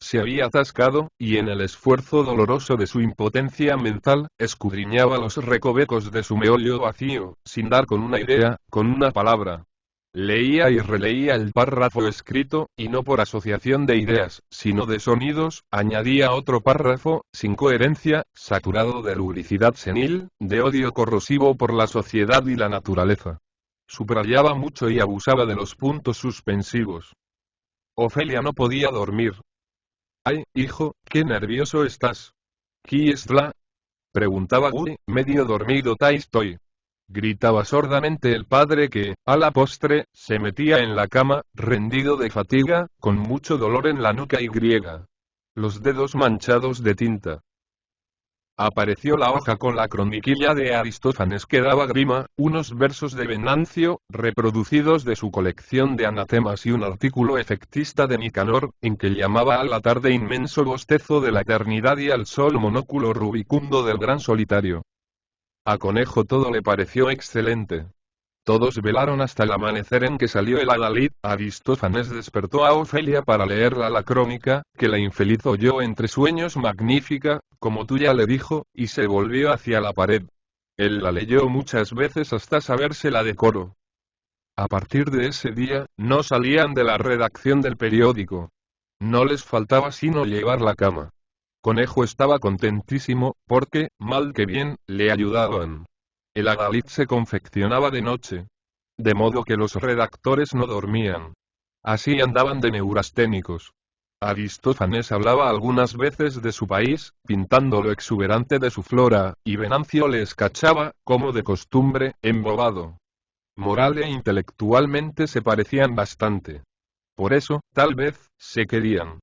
Se había atascado, y en el esfuerzo doloroso de su impotencia mental, escudriñaba los recovecos de su meollo vacío, sin dar con una idea, con una palabra. Leía y releía el párrafo escrito, y no por asociación de ideas, sino de sonidos, añadía otro párrafo, sin coherencia, saturado de lubricidad senil, de odio corrosivo por la sociedad y la naturaleza. Subrayaba mucho y abusaba de los puntos suspensivos. Ofelia no podía dormir. «Ay, hijo, qué nervioso estás». «¿Qui es la?», preguntaba Guy, medio dormido. «Ta estoy», gritaba sordamente el padre que, a la postre, se metía en la cama, rendido de fatiga, con mucho dolor en la nuca y los dedos manchados de tinta. Apareció la hoja con la croniquilla de Aristófanes que daba grima, unos versos de Venancio, reproducidos de su colección de anatemas y un artículo efectista de Nicanor, en que llamaba a la tarde inmenso bostezo de la eternidad y al sol monóculo rubicundo del gran solitario. A Conejo todo le pareció excelente. Todos velaron hasta el amanecer en que salió el adalid. Aristófanes despertó a Ofelia para leerla la crónica, que la infeliz oyó entre sueños magnífica, como tú ya le dijo, y se volvió hacia la pared. Él la leyó muchas veces hasta sabérsela de coro. A partir de ese día, no salían de la redacción del periódico. No les faltaba sino llevar la cama. Conejo estaba contentísimo, porque, mal que bien, le ayudaban. El adalid se confeccionaba de noche. De modo que los redactores no dormían. Así andaban de neurasténicos. Aristófanes hablaba algunas veces de su país, pintando lo exuberante de su flora, y Venancio le escachaba, como de costumbre, embobado. Moral e intelectualmente se parecían bastante. Por eso, tal vez, se querían.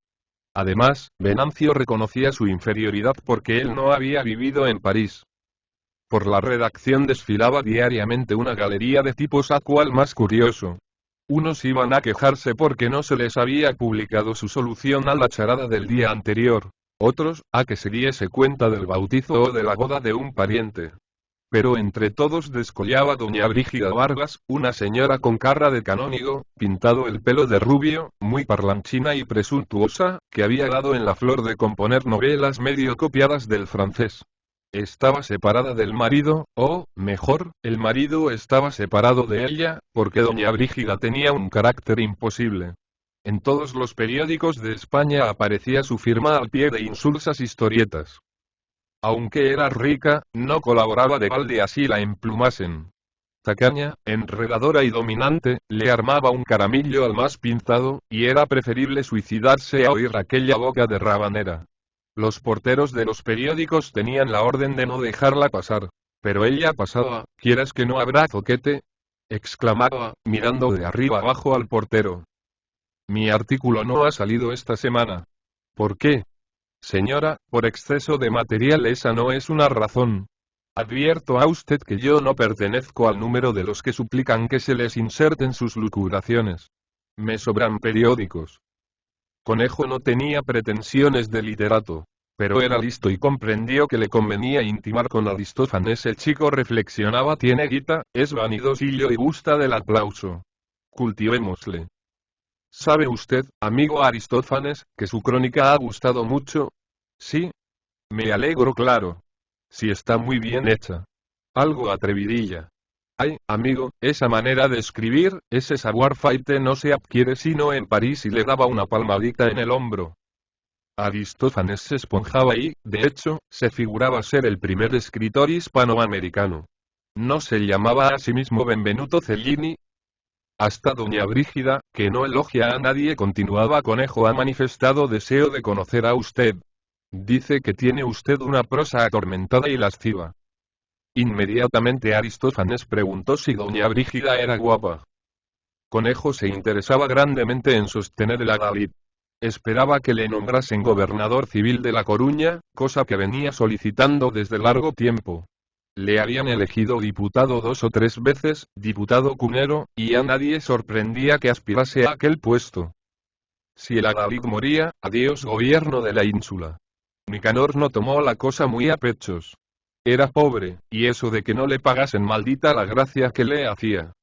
Además, Venancio reconocía su inferioridad porque él no había vivido en París. Por la redacción desfilaba diariamente una galería de tipos a cual más curioso. Unos iban a quejarse porque no se les había publicado su solución a la charada del día anterior, otros, a que se diese cuenta del bautizo o de la boda de un pariente. Pero entre todos descollaba doña Brígida Vargas, una señora con cara de canónigo, pintado el pelo de rubio, muy parlanchina y presuntuosa, que había dado en la flor de componer novelas medio copiadas del francés. Estaba separada del marido, o, mejor, el marido estaba separado de ella, porque doña Brígida tenía un carácter imposible. En todos los periódicos de España aparecía su firma al pie de insulsas historietas. Aunque era rica, no colaboraba de balde así la emplumasen. Tacaña, enredadora y dominante, le armaba un caramillo al más pinzado, y era preferible suicidarse a oír aquella boca de rabanera. Los porteros de los periódicos tenían la orden de no dejarla pasar. Pero ella pasaba. «¿Quieres que no habrá zoquete?», exclamaba, mirando de arriba abajo al portero. «Mi artículo no ha salido esta semana». «¿Por qué?». «Señora, por exceso de material». «Esa no es una razón. Advierto a usted que yo no pertenezco al número de los que suplican que se les inserten sus lucubraciones. Me sobran periódicos». Conejo no tenía pretensiones de literato. Pero era listo y comprendió que le convenía intimar con Aristófanes. El chico reflexionaba: tiene guita, es vanidosillo y gusta del aplauso. Cultivémosle. ¿Sabe usted, amigo Aristófanes, que su crónica ha gustado mucho? Sí. Me alegro, claro. Sí, está muy bien hecha. Algo atrevidilla. Ay, amigo, esa manera de escribir, ese savoir-faire no se adquiere sino en París. Y le daba una palmadita en el hombro. Aristófanes se esponjaba y, de hecho, se figuraba ser el primer escritor hispanoamericano. ¿No se llamaba a sí mismo Benvenuto Cellini? Hasta doña Brígida, que no elogia a nadie, continuaba: Conejo ha manifestado deseo de conocer a usted. Dice que tiene usted una prosa atormentada y lasciva. Inmediatamente Aristófanes preguntó si doña Brígida era guapa. Conejo se interesaba grandemente en sostener el adalid. Esperaba que le nombrasen gobernador civil de La Coruña, cosa que venía solicitando desde largo tiempo. Le habían elegido diputado 2 o 3 veces, diputado cunero, y a nadie sorprendía que aspirase a aquel puesto. Si el adalid moría, adiós gobierno de la ínsula. Nicanor no tomó la cosa muy a pechos. Era pobre, y eso de que no le pagasen, maldita la gracia que le hacía.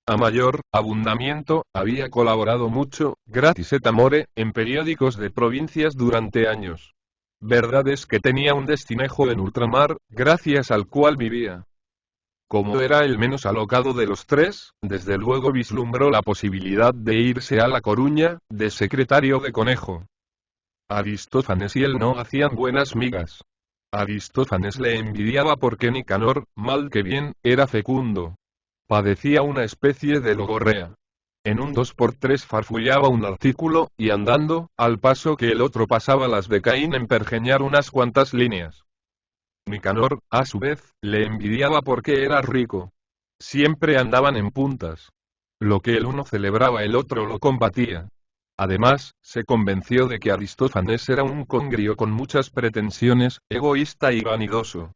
A mayor abundamiento, había colaborado mucho, gratis et amore, en periódicos de provincias durante años. Verdad es que tenía un destinejo en ultramar, gracias al cual vivía. Como era el menos alocado de los tres, desde luego vislumbró la posibilidad de irse a La Coruña, de secretario de Conejo. Aristófanes y él no hacían buenas migas. Aristófanes le envidiaba porque Nicanor, mal que bien, era fecundo. Padecía una especie de logorrea. En un 2x3 farfullaba un artículo, y andando, al paso que el otro pasaba las de Caín en pergeñar unas cuantas líneas. Nicanor, a su vez, le envidiaba porque era rico. Siempre andaban en puntas. Lo que el uno celebraba el otro lo combatía. Además, se convenció de que Aristófanes era un congrio con muchas pretensiones, egoísta y vanidoso.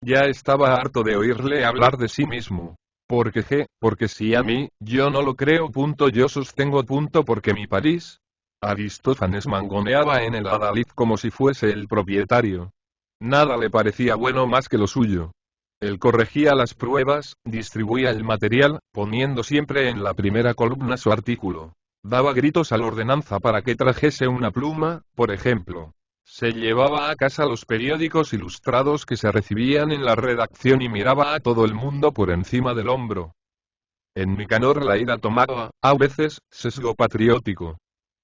Ya estaba harto de oírle hablar de sí mismo. Porque si a mí, yo no lo creo. Yo sostengo. Porque mi París. Aristófanes mangoneaba en el adalid como si fuese el propietario. Nada le parecía bueno más que lo suyo. Él corregía las pruebas, distribuía el material, poniendo siempre en la primera columna su artículo. Daba gritos al ordenanza para que trajese una pluma, por ejemplo. Se llevaba a casa los periódicos ilustrados que se recibían en la redacción y miraba a todo el mundo por encima del hombro. En Nicanor la ira tomaba, a veces, sesgo patriótico.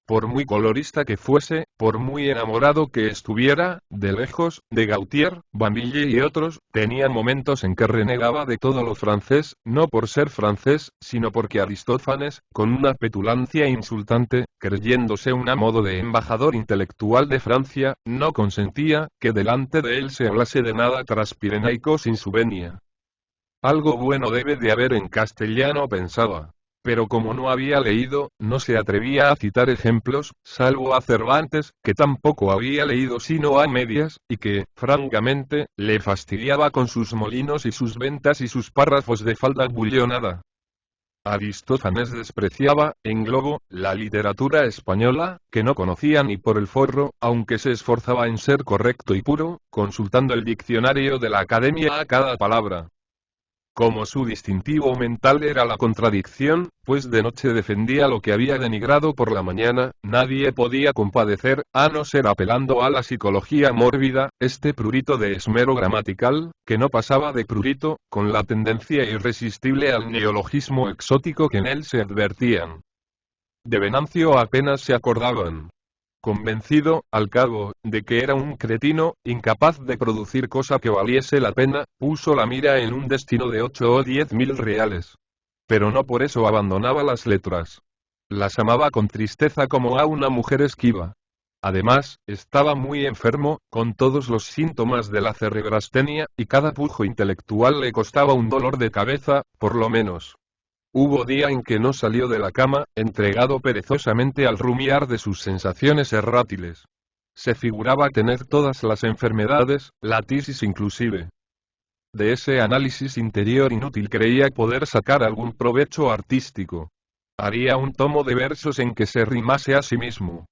Por muy colorista que fuese, por muy enamorado que estuviera, de lejos, de Gautier, Bamille y otros, tenía momentos en que renegaba de todo lo francés, no por ser francés, sino porque Aristófanes, con una petulancia insultante, creyéndose un modo de embajador intelectual de Francia, no consentía que delante de él se hablase de nada transpirenaico sin su venia. Algo bueno debe de haber en castellano, pensaba. Pero como no había leído, no se atrevía a citar ejemplos, salvo a Cervantes, que tampoco había leído sino a medias, y que, francamente, le fastidiaba con sus molinos y sus ventas y sus párrafos de falda bullonada. Aristófanes despreciaba, en globo, la literatura española, que no conocía ni por el forro, aunque se esforzaba en ser correcto y puro, consultando el diccionario de la Academia a cada palabra. Como su distintivo mental era la contradicción, pues de noche defendía lo que había denigrado por la mañana, nadie podía compadecer, a no ser apelando a la psicología mórbida, este prurito de esmero gramatical, que no pasaba de prurito, con la tendencia irresistible al neologismo exótico que en él se advertían. De Venancio apenas se acordaban. Convencido, al cabo, de que era un cretino, incapaz de producir cosa que valiese la pena, puso la mira en un destino de 8 o 10 mil reales. Pero no por eso abandonaba las letras. Las amaba con tristeza como a una mujer esquiva. Además, estaba muy enfermo, con todos los síntomas de la cerebrastenia, y cada pujo intelectual le costaba un dolor de cabeza, por lo menos. Hubo día en que no salió de la cama, entregado perezosamente al rumiar de sus sensaciones errátiles. Se figuraba tener todas las enfermedades, la tisis inclusive. De ese análisis interior inútil creía poder sacar algún provecho artístico. Haría un tomo de versos en que se rimase a sí mismo.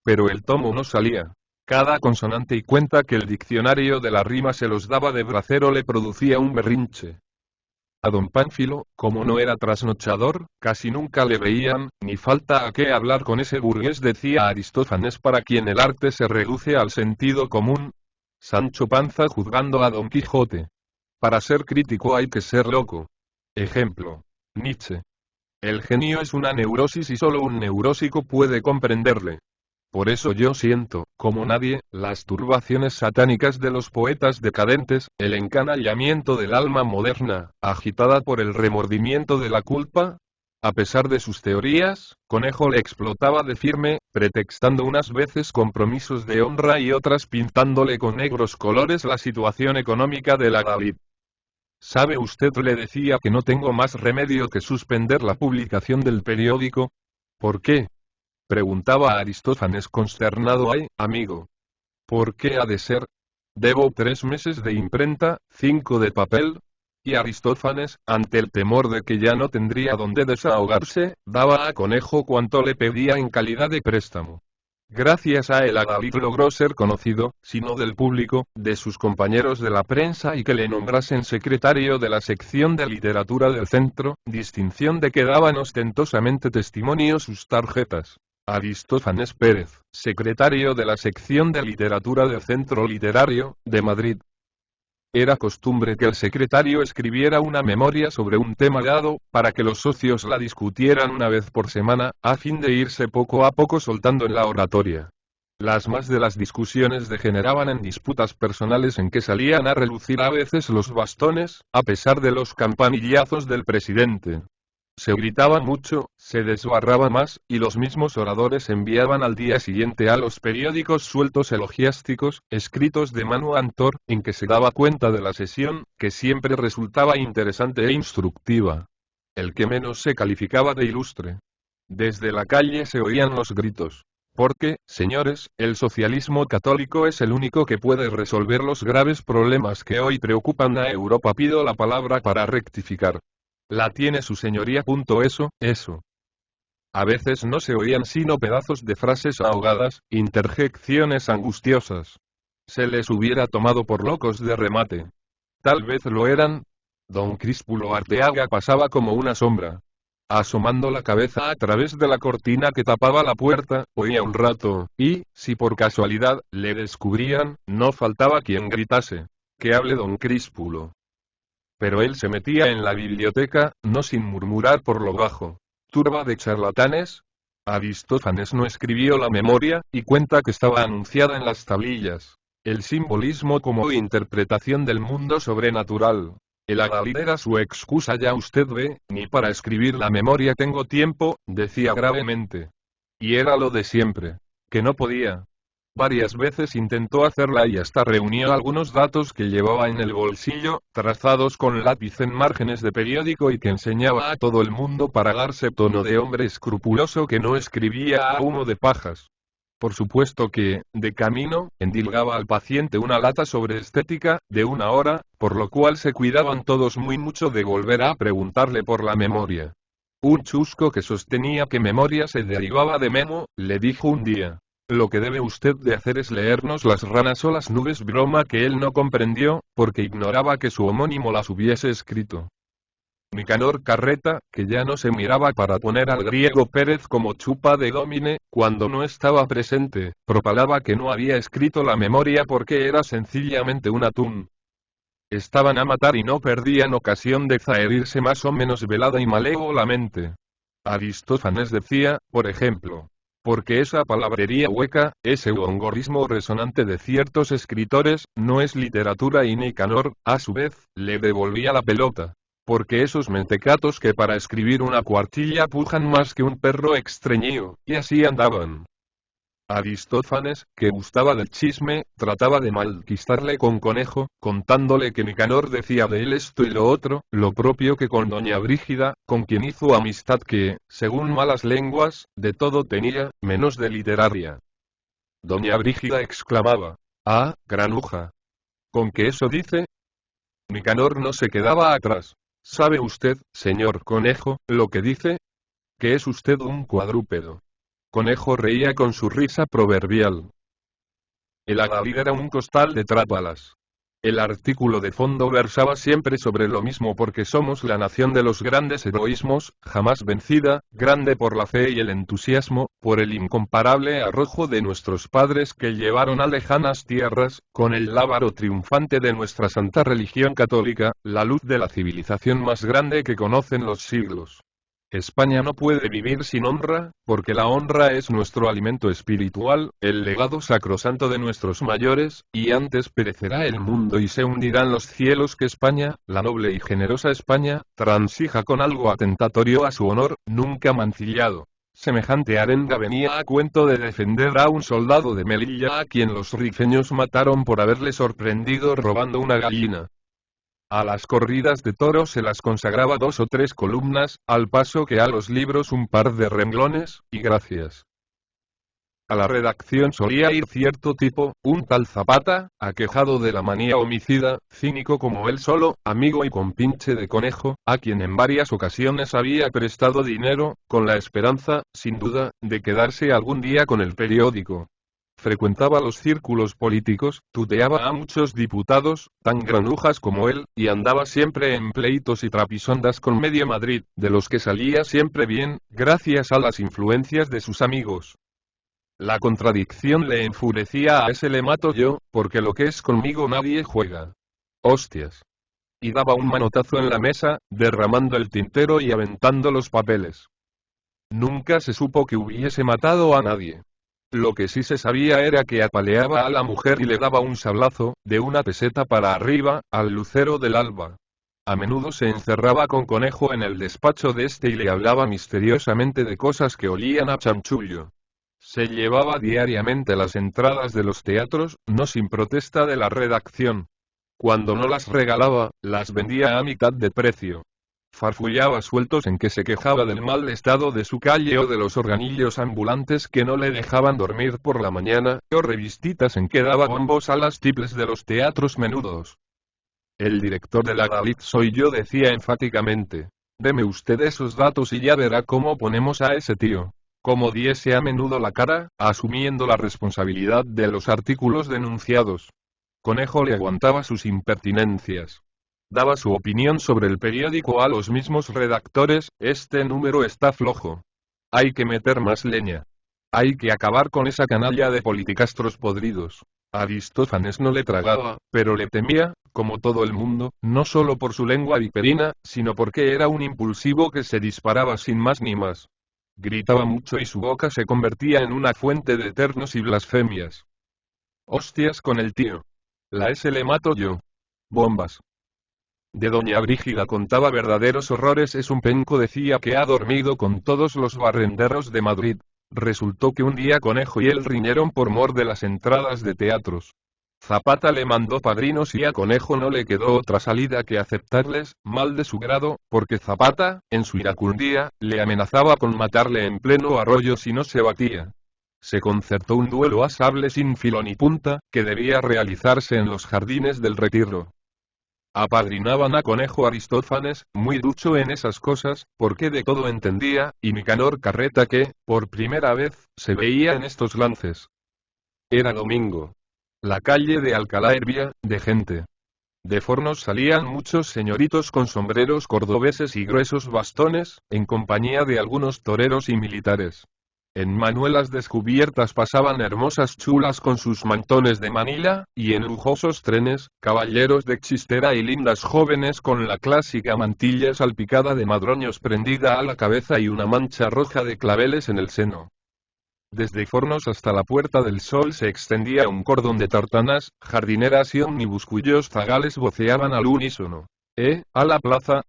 Pero el tomo no salía. Cada consonante y cuenta que el diccionario de la rima se los daba de bracero le producía un berrinche. A don Pánfilo, como no era trasnochador, casi nunca le veían, ni falta a qué hablar con ese burgués, decía Aristófanes, para quien el arte se reduce al sentido común. Sancho Panza juzgando a don Quijote. Para ser crítico hay que ser loco. Ejemplo. Nietzsche. El genio es una neurosis y solo un neurósico puede comprenderle. Por eso yo siento, como nadie, las turbaciones satánicas de los poetas decadentes, el encanallamiento del alma moderna, agitada por el remordimiento de la culpa. A pesar de sus teorías, Conejo le explotaba de firme, pretextando unas veces compromisos de honra y otras pintándole con negros colores la situación económica de la David. ¿Sabe usted? Le decía, que no tengo más remedio que suspender la publicación del periódico. ¿Por qué?, preguntaba Aristófanes consternado. Ay, amigo. ¿Por qué ha de ser? Debo 3 meses de imprenta, 5 de papel. Y Aristófanes, ante el temor de que ya no tendría donde desahogarse, daba a Conejo cuanto le pedía en calidad de préstamo. Gracias a él Adalid logró ser conocido, si no del público, de sus compañeros de la prensa y que le nombrasen secretario de la sección de literatura del centro, distinción de que daban ostentosamente testimonio sus tarjetas. Aristófanes Pérez, secretario de la sección de literatura del Centro Literario, de Madrid. Era costumbre que el secretario escribiera una memoria sobre un tema dado, para que los socios la discutieran una vez por semana, a fin de irse poco a poco soltando en la oratoria. Las más de las discusiones degeneraban en disputas personales en que salían a relucir a veces los bastones, a pesar de los campanillazos del presidente. Se gritaba mucho, se desbarraba más, y los mismos oradores enviaban al día siguiente a los periódicos sueltos elogiásticos, escritos de mano Antor, en que se daba cuenta de la sesión, que siempre resultaba interesante e instructiva. El que menos se calificaba de ilustre. Desde la calle se oían los gritos. Porque, señores, el socialismo católico es el único que puede resolver los graves problemas que hoy preocupan a Europa. Pido la palabra para rectificar. La tiene su señoría. Eso. A veces no se oían sino pedazos de frases ahogadas, interjecciones angustiosas. Se les hubiera tomado por locos de remate. Tal vez lo eran. Don Críspulo Arteaga pasaba como una sombra. Asomando la cabeza a través de la cortina que tapaba la puerta, oía un rato, y, si por casualidad, le descubrían, no faltaba quien gritase. Que hable don Críspulo. Pero él se metía en la biblioteca, no sin murmurar por lo bajo. ¿Turba de charlatanes? Aristófanes no escribió la memoria, y cuenta que estaba anunciada en las tablillas. El simbolismo como interpretación del mundo sobrenatural. El Adalid era su excusa. Ya usted ve, ni para escribir la memoria tengo tiempo, decía gravemente. Y era lo de siempre. Que no podía. Varias veces intentó hacerla y hasta reunió algunos datos que llevaba en el bolsillo, trazados con lápiz en márgenes de periódico y que enseñaba a todo el mundo para darse tono de hombre escrupuloso que no escribía a humo de pajas. Por supuesto que, de camino, endilgaba al paciente una lata sobre estética, de 1 hora, por lo cual se cuidaban todos muy mucho de volver a preguntarle por la memoria. Un chusco que sostenía que memoria se derivaba de memo, le dijo un día. Lo que debe usted de hacer es leernos las ranas o las nubes, broma que él no comprendió, porque ignoraba que su homónimo las hubiese escrito. Nicanor Carreta, que ya no se miraba para poner al griego Pérez como chupa de Dómine, cuando no estaba presente, propalaba que no había escrito la memoria porque era sencillamente un atún. Estaban a matar y no perdían ocasión de zaherirse más o menos velada y malévolamente. Aristófanes decía, por ejemplo. Porque esa palabrería hueca, ese hongorismo resonante de ciertos escritores, no es literatura. Y Nicanor, a su vez, le devolvía la pelota. Porque esos mentecatos que para escribir una cuartilla pujan más que un perro extrañío, y así andaban. Aristófanes, que gustaba del chisme, trataba de malquistarle con Conejo, contándole que Nicanor decía de él esto y lo otro, lo propio que con doña Brígida, con quien hizo amistad que, según malas lenguas, de todo tenía, menos de literaria. Doña Brígida exclamaba, ¡ah, granuja! ¿Con qué eso dice? Nicanor no se quedaba atrás. ¿Sabe usted, señor Conejo, lo que dice? Que es usted un cuadrúpedo. Conejo reía con su risa proverbial. El Adalid era un costal de trápalas. El artículo de fondo versaba siempre sobre lo mismo porque somos la nación de los grandes heroísmos, jamás vencida, grande por la fe y el entusiasmo, por el incomparable arrojo de nuestros padres que llevaron a lejanas tierras, con el lábaro triunfante de nuestra santa religión católica, la luz de la civilización más grande que conocen los siglos. España no puede vivir sin honra, porque la honra es nuestro alimento espiritual, el legado sacrosanto de nuestros mayores, y antes perecerá el mundo y se hundirán los cielos que España, la noble y generosa España, transija con algo atentatorio a su honor, nunca mancillado. Semejante arenga venía a cuento de defender a un soldado de Melilla a quien los rifeños mataron por haberle sorprendido robando una gallina. A las corridas de toros se las consagraba 2 o 3 columnas, al paso que a los libros un par de renglones, y gracias. A la redacción solía ir cierto tipo, un tal Zapata, aquejado de la manía homicida, cínico como él solo, amigo y compinche de Conejo, a quien en varias ocasiones había prestado dinero, con la esperanza, sin duda, de quedarse algún día con el periódico. Frecuentaba los círculos políticos, tuteaba a muchos diputados, tan granujas como él, y andaba siempre en pleitos y trapisondas con medio Madrid, de los que salía siempre bien, gracias a las influencias de sus amigos. La contradicción le enfurecía a ese le mato yo, porque lo que es conmigo nadie juega. Hostias. Y daba un manotazo en la mesa, derramando el tintero y aventando los papeles. Nunca se supo que hubiese matado a nadie. Lo que sí se sabía era que apaleaba a la mujer y le daba un sablazo, de una peseta para arriba, al lucero del alba. A menudo se encerraba con Conejo en el despacho de este y le hablaba misteriosamente de cosas que olían a chanchullo. Se llevaba diariamente las entradas de los teatros, no sin protesta de la redacción. Cuando no las regalaba, las vendía a mitad de precio. Farfullaba sueltos en que se quejaba del mal estado de su calle o de los organillos ambulantes que no le dejaban dormir por la mañana, o revistitas en que daba bombos a las tiples de los teatros menudos. El director de la Dalit soy yo, decía enfáticamente. Deme usted esos datos y ya verá cómo ponemos a ese tío. Como diese a menudo la cara, asumiendo la responsabilidad de los artículos denunciados. Conejo le aguantaba sus impertinencias. Daba su opinión sobre el periódico a los mismos redactores, este número está flojo. Hay que meter más leña. Hay que acabar con esa canalla de politicastros podridos. Aristófanes no le tragaba, pero le temía, como todo el mundo, no solo por su lengua viperina, sino porque era un impulsivo que se disparaba sin más ni más. Gritaba mucho y su boca se convertía en una fuente de eternos y blasfemias. Hostias con el tío. La S le mato yo. Bombas. De doña Brígida contaba verdaderos horrores. Es un penco, decía que ha dormido con todos los barrenderos de Madrid. Resultó que un día Conejo y él riñeron por mor de las entradas de teatros. Zapata le mandó padrinos y a Conejo no le quedó otra salida que aceptarles, mal de su grado, porque Zapata, en su iracundía, le amenazaba con matarle en pleno arroyo si no se batía. Se concertó un duelo a sable sin filo ni punta, que debía realizarse en los jardines del Retiro. Apadrinaban a Conejo Aristófanes, muy ducho en esas cosas, porque de todo entendía, y Nicanor Carreta que, por primera vez, se veía en estos lances. Era domingo. La calle de Alcalá hervía de gente. De Fornos salían muchos señoritos con sombreros cordobeses y gruesos bastones, en compañía de algunos toreros y militares. En manuelas descubiertas pasaban hermosas chulas con sus mantones de Manila, y en lujosos trenes, caballeros de chistera y lindas jóvenes con la clásica mantilla salpicada de madroños prendida a la cabeza y una mancha roja de claveles en el seno. Desde Fornos hasta la Puerta del Sol se extendía un cordón de tartanas, jardineras y ómnibus cuyos zagales voceaban al unísono. A la plaza,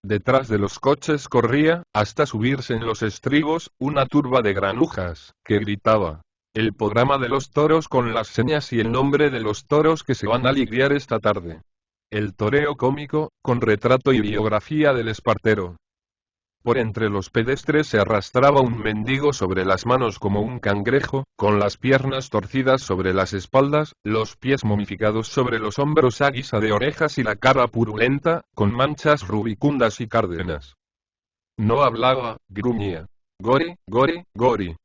Detrás de los coches corría, hasta subirse en los estribos, una turba de granujas, que gritaba. El programa de los toros con las señas y el nombre de los toros que se van a lidiar esta tarde. El toreo cómico, con retrato y biografía del espartero. Por entre los pedestres se arrastraba un mendigo sobre las manos como un cangrejo, con las piernas torcidas sobre las espaldas, los pies momificados sobre los hombros a guisa de orejas y la cara purulenta, con manchas rubicundas y cárdenas. No hablaba, gruñía. Gori, gori, gori.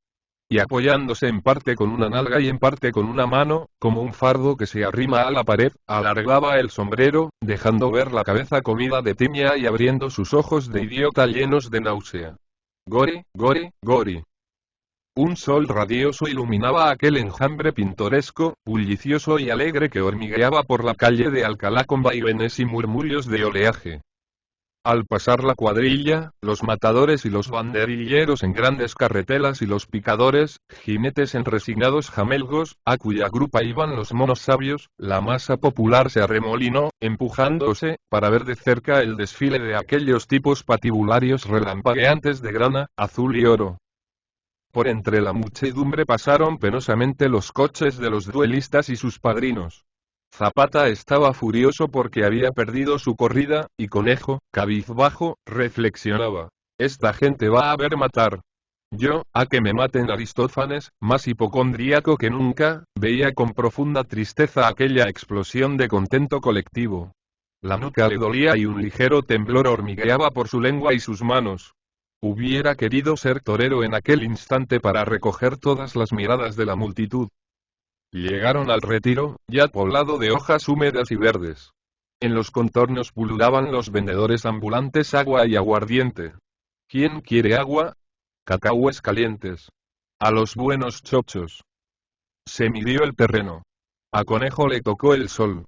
Y apoyándose en parte con una nalga y en parte con una mano, como un fardo que se arrima a la pared, alargaba el sombrero, dejando ver la cabeza comida de timia y abriendo sus ojos de idiota llenos de náusea. Gori, gori, gori. Un sol radioso iluminaba aquel enjambre pintoresco, bullicioso y alegre que hormigueaba por la calle de Alcalá con vaivenes y murmullos de oleaje. Al pasar la cuadrilla, los matadores y los banderilleros en grandes carretelas y los picadores, jinetes en resignados jamelgos, a cuya grupa iban los monos sabios, la masa popular se arremolinó, empujándose, para ver de cerca el desfile de aquellos tipos patibularios relampagueantes de grana, azul y oro. Por entre la muchedumbre pasaron penosamente los coches de los duelistas y sus padrinos. Zapata estaba furioso porque había perdido su corrida, y Conejo, cabizbajo, reflexionaba. Esta gente va a ver matar. Yo, a que me maten. Aristófanes, más hipocondríaco que nunca, veía con profunda tristeza aquella explosión de contento colectivo. La nuca le dolía y un ligero temblor hormigueaba por su lengua y sus manos. Hubiera querido ser torero en aquel instante para recoger todas las miradas de la multitud. Llegaron al retiro, ya poblado de hojas húmedas y verdes. En los contornos pululaban los vendedores ambulantes agua y aguardiente. ¿Quién quiere agua? Cacahues calientes. A los buenos chochos. Se midió el terreno. A Conejo le tocó el sol.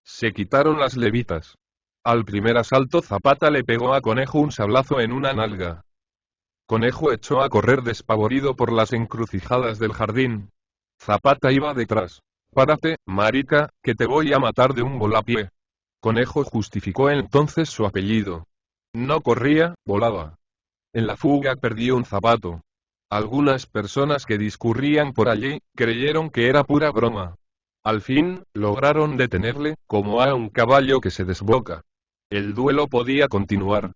Se quitaron las levitas. Al primer asalto Zapata le pegó a Conejo un sablazo en una nalga. Conejo echó a correr despavorido por las encrucijadas del jardín. Zapata iba detrás. Párate, marica, que te voy a matar de un volapié. Conejo justificó entonces su apellido. No corría, volaba. En la fuga perdió un zapato. Algunas personas que discurrían por allí, creyeron que era pura broma. Al fin, lograron detenerle, como a un caballo que se desboca. El duelo podía continuar.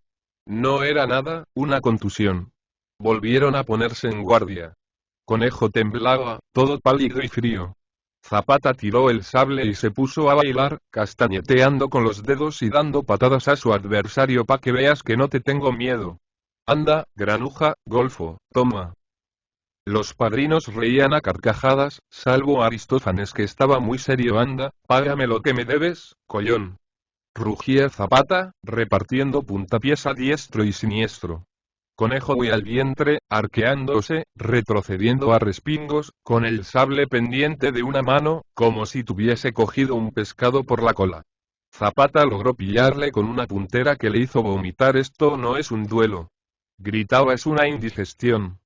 No era nada, una contusión. Volvieron a ponerse en guardia. Conejo temblaba, todo pálido y frío. Zapata tiró el sable y se puso a bailar, castañeteando con los dedos y dando patadas a su adversario pa' que veas que no te tengo miedo. Anda, granuja, golfo, toma. Los padrinos reían a carcajadas, salvo Aristófanes que estaba muy serio. Anda, págame lo que me debes, collón. Rugía Zapata, repartiendo puntapiés a diestro y siniestro. Conejo huía al vientre, arqueándose, retrocediendo a respingos, con el sable pendiente de una mano, como si tuviese cogido un pescado por la cola. Zapata logró pillarle con una puntera que le hizo vomitar. Esto no es un duelo. Gritaba, es una indigestión.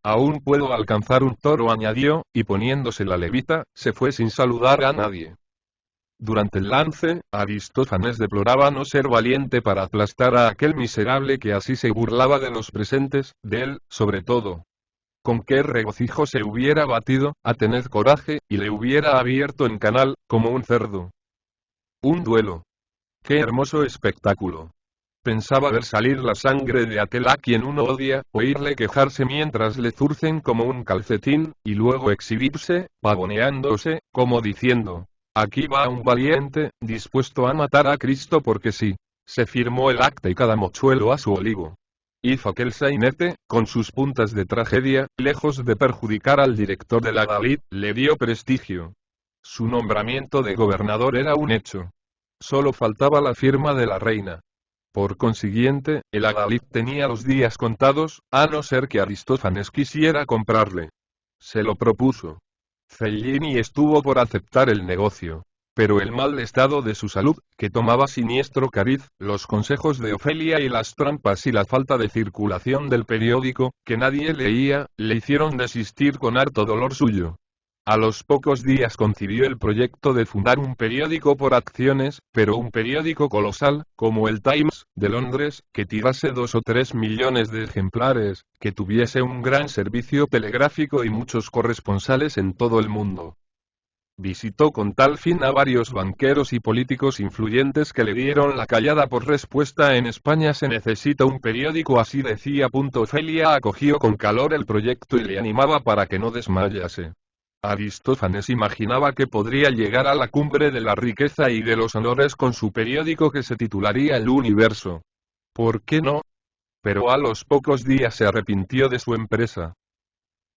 Aún puedo alcanzar un toro, añadió, y poniéndose la levita, se fue sin saludar a nadie. Durante el lance, Aristófanes deploraba no ser valiente para aplastar a aquel miserable que así se burlaba de los presentes, de él, sobre todo. Con qué regocijo se hubiera batido, a tener coraje, y le hubiera abierto en canal, como un cerdo. Un duelo. ¡Qué hermoso espectáculo! Pensaba ver salir la sangre de aquel a quien uno odia, oírle quejarse mientras le zurcen como un calcetín, y luego exhibirse, pavoneándose, como diciendo: aquí va un valiente, dispuesto a matar a Cristo porque sí. Se firmó el acta y cada mochuelo a su olivo. Hizo aquel sainete, con sus puntas de tragedia, lejos de perjudicar al director de la Adalid, le dio prestigio. Su nombramiento de gobernador era un hecho. Solo faltaba la firma de la reina. Por consiguiente, el adalid tenía los días contados, a no ser que Aristófanes quisiera comprarle. Se lo propuso. Cellini estuvo por aceptar el negocio. Pero el mal estado de su salud, que tomaba siniestro cariz, los consejos de Ofelia y las trampas y la falta de circulación del periódico, que nadie leía, le hicieron desistir con harto dolor suyo. A los pocos días concibió el proyecto de fundar un periódico por acciones, pero un periódico colosal, como el Times, de Londres, que tirase 2 o 3 millones de ejemplares, que tuviese un gran servicio telegráfico y muchos corresponsales en todo el mundo. Visitó con tal fin a varios banqueros y políticos influyentes que le dieron la callada por respuesta: en España se necesita un periódico así, decía. Ofelia acogió con calor el proyecto y le animaba para que no desmayase. Aristófanes imaginaba que podría llegar a la cumbre de la riqueza y de los honores con su periódico que se titularía El Universo. ¿Por qué no? Pero a los pocos días se arrepintió de su empresa.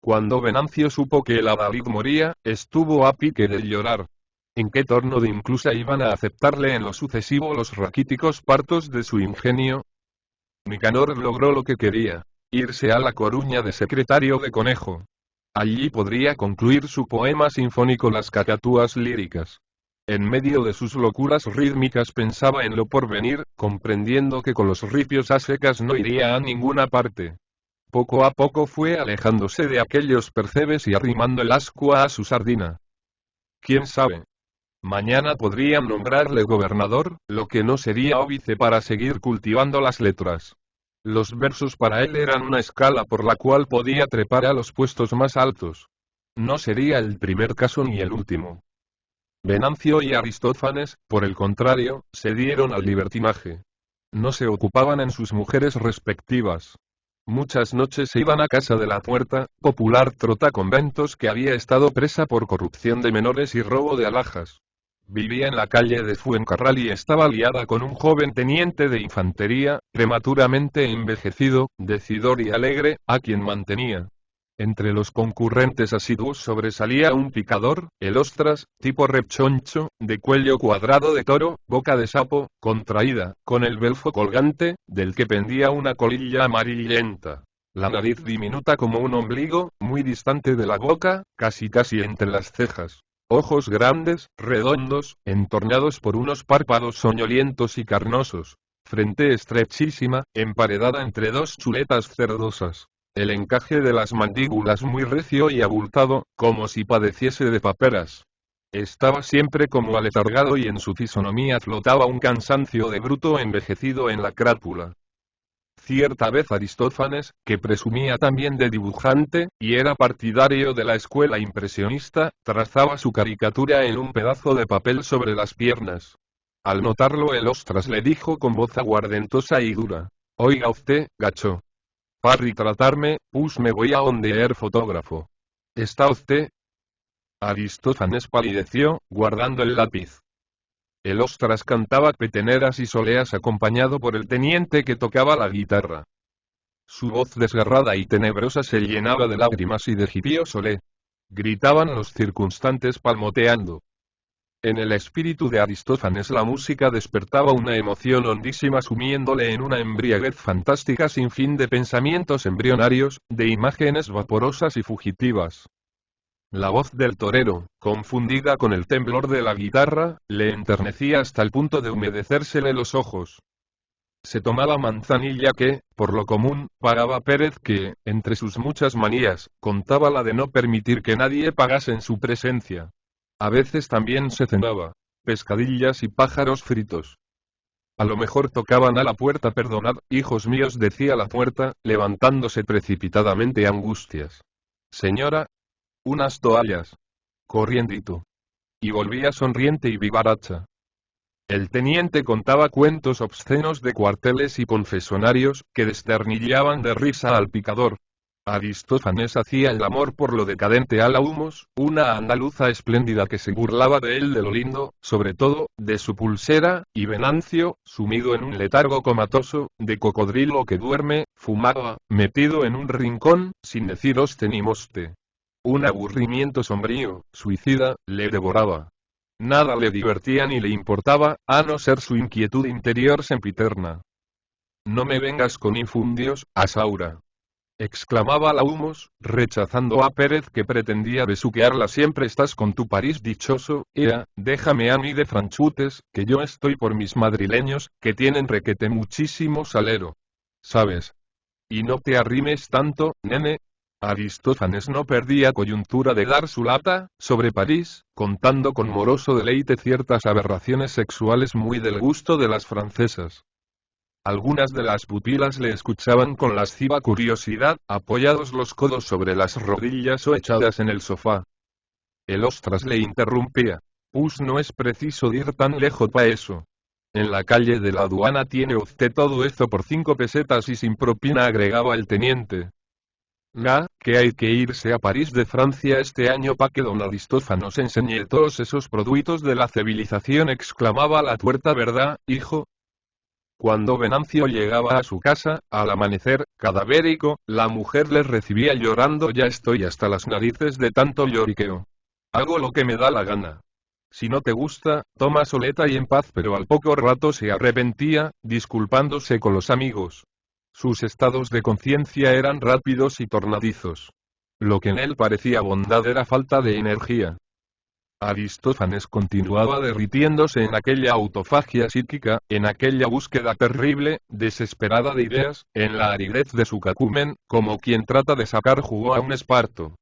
Cuando Venancio supo que el adalid moría, estuvo a pique de llorar. ¿En qué torno de inclusa iban a aceptarle en lo sucesivo los raquíticos partos de su ingenio? Nicanor logró lo que quería: irse a La Coruña de secretario de Conejo. Allí podría concluir su poema sinfónico Las Cacatúas Líricas. En medio de sus locuras rítmicas pensaba en lo porvenir, comprendiendo que con los ripios a secas no iría a ninguna parte. Poco a poco fue alejándose de aquellos percebes y arrimando el ascua a su sardina. ¿Quién sabe? Mañana podrían nombrarle gobernador, lo que no sería óbice para seguir cultivando las letras. Los versos para él eran una escala por la cual podía trepar a los puestos más altos. No sería el primer caso ni el último. Venancio y Aristófanes, por el contrario, se dieron al libertinaje. No se ocupaban en sus mujeres respectivas. Muchas noches se iban a casa de la Puerta, popular trotaconventos que había estado presa por corrupción de menores y robo de alhajas. Vivía en la calle de Fuencarral y estaba liada con un joven teniente de infantería, prematuramente envejecido, decidor y alegre, a quien mantenía. Entre los concurrentes asiduos sobresalía un picador, el Ostras, tipo repchoncho, de cuello cuadrado de toro, boca de sapo, contraída, con el belfo colgante, del que pendía una colilla amarillenta. La nariz diminuta como un ombligo, muy distante de la boca, casi entre las cejas. Ojos grandes, redondos, entornados por unos párpados soñolientos y carnosos. Frente estrechísima, emparedada entre dos chuletas cerdosas. El encaje de las mandíbulas muy recio y abultado, como si padeciese de paperas. Estaba siempre como aletargado y en su fisonomía flotaba un cansancio de bruto envejecido en la crápula. Cierta vez Aristófanes, que presumía también de dibujante, y era partidario de la escuela impresionista, trazaba su caricatura en un pedazo de papel sobre las piernas. Al notarlo el Ostras le dijo con voz aguardentosa y dura: «Oiga usted, gacho. Parri tratarme, pues me voy a ondear fotógrafo. ¿Está usted?» Aristófanes palideció, guardando el lápiz. El Ostras cantaba peteneras y soleas acompañado por el teniente que tocaba la guitarra. Su voz desgarrada y tenebrosa se llenaba de lágrimas y de jipío solé. Gritaban los circunstantes palmoteando. En el espíritu de Aristófanes la música despertaba una emoción hondísima sumiéndole en una embriaguez fantástica sin fin de pensamientos embrionarios, de imágenes vaporosas y fugitivas. La voz del torero, confundida con el temblor de la guitarra, le enternecía hasta el punto de humedecérsele los ojos. Se tomaba manzanilla que, por lo común, pagaba Pérez que, entre sus muchas manías, contaba la de no permitir que nadie pagase en su presencia. A veces también se cenaba pescadillas y pájaros fritos. A lo mejor tocaban a la puerta. «Perdonad, hijos míos», decía la puerta, levantándose precipitadamente angustias. «Señora, unas toallas. Corriendito». Y volvía sonriente y vivaracha. El teniente contaba cuentos obscenos de cuarteles y confesonarios, que desternillaban de risa al picador. Aristófanes hacía el amor por lo decadente a la Humos, una andaluza espléndida que se burlaba de él de lo lindo, sobre todo, de su pulsera, y Venancio, sumido en un letargo comatoso, de cocodrilo que duerme, fumaba, metido en un rincón, sin decir oste ni moste. Un aburrimiento sombrío, suicida, le devoraba. Nada le divertía ni le importaba, a no ser su inquietud interior sempiterna. «No me vengas con infundios, Asaura», exclamaba la Humos, rechazando a Pérez que pretendía besuquearla. «Siempre estás con tu París dichoso, ea, déjame a mí de franchutes, que yo estoy por mis madrileños, que tienen requete muchísimo salero. ¿Sabes? Y no te arrimes tanto, nene». Aristófanes no perdía coyuntura de dar su lata, sobre París, contando con moroso deleite ciertas aberraciones sexuales muy del gusto de las francesas. Algunas de las pupilas le escuchaban con lasciva curiosidad, apoyados los codos sobre las rodillas o echadas en el sofá. El Ostras le interrumpía: «Pues no es preciso ir tan lejos pa' eso. En la calle de la aduana tiene usted todo esto por 5 pesetas y sin propina», agregaba el teniente. Que hay que irse a París de Francia este año pa' que don Aristófanos enseñe todos esos produitos de la civilización, exclamaba la Puerta. «¿Verdad, hijo?». Cuando Venancio llegaba a su casa, al amanecer, cadavérico, la mujer le recibía llorando: «Ya estoy hasta las narices de tanto lloriqueo. Hago lo que me da la gana. Si no te gusta, toma soleta y en paz». Pero al poco rato se arrepentía, disculpándose con los amigos. Sus estados de conciencia eran rápidos y tornadizos. Lo que en él parecía bondad era falta de energía. Aristófanes continuaba derritiéndose en aquella autofagia psíquica, en aquella búsqueda terrible, desesperada de ideas, en la aridez de su cacumen, como quien trata de sacar jugo a un esparto.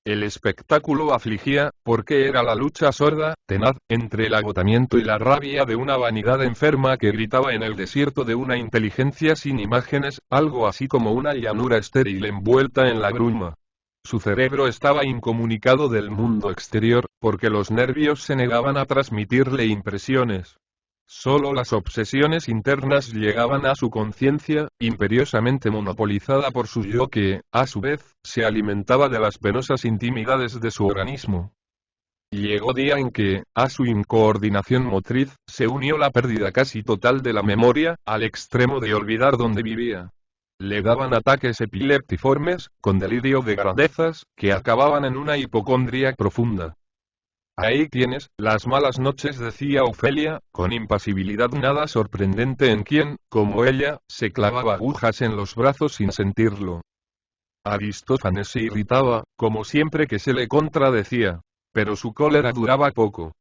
El espectáculo afligía, porque era la lucha sorda, tenaz, entre el agotamiento y la rabia de una vanidad enferma que gritaba en el desierto de una inteligencia sin imágenes, algo así como una llanura estéril envuelta en la bruma. Su cerebro estaba incomunicado del mundo exterior, porque los nervios se negaban a transmitirle impresiones. Solo las obsesiones internas llegaban a su conciencia, imperiosamente monopolizada por su yo que, a su vez, se alimentaba de las penosas intimidades de su organismo. Llegó día en que, a su incoordinación motriz, se unió la pérdida casi total de la memoria, al extremo de olvidar dónde vivía. Le daban ataques epileptiformes, con delirio de grandezas, que acababan en una hipocondria profunda. Ahí tienes, las malas noches, decía Ofelia, con impasibilidad nada sorprendente en quien, como ella, se clavaba agujas en los brazos sin sentirlo. Aristófanes se irritaba, como siempre que se le contradecía. Pero su cólera duraba poco.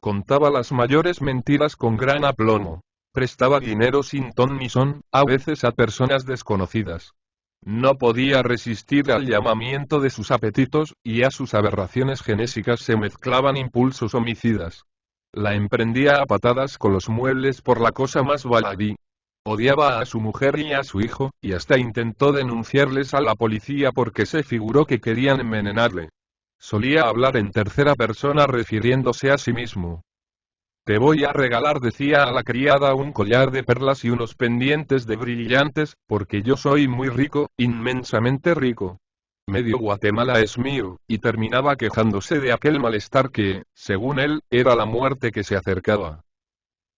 Contaba las mayores mentiras con gran aplomo. Prestaba dinero sin ton ni son, a veces a personas desconocidas. No podía resistir al llamamiento de sus apetitos, y a sus aberraciones genésicas se mezclaban impulsos homicidas. La emprendía a patadas con los muebles por la cosa más baladí. Odiaba a su mujer y a su hijo, y hasta intentó denunciarles a la policía porque se figuró que querían envenenarle. Solía hablar en tercera persona refiriéndose a sí mismo. Te voy a regalar, decía a la criada, un collar de perlas y unos pendientes de brillantes, porque yo soy muy rico, inmensamente rico. Medio Guatemala es mío, y terminaba quejándose de aquel malestar que, según él, era la muerte que se acercaba.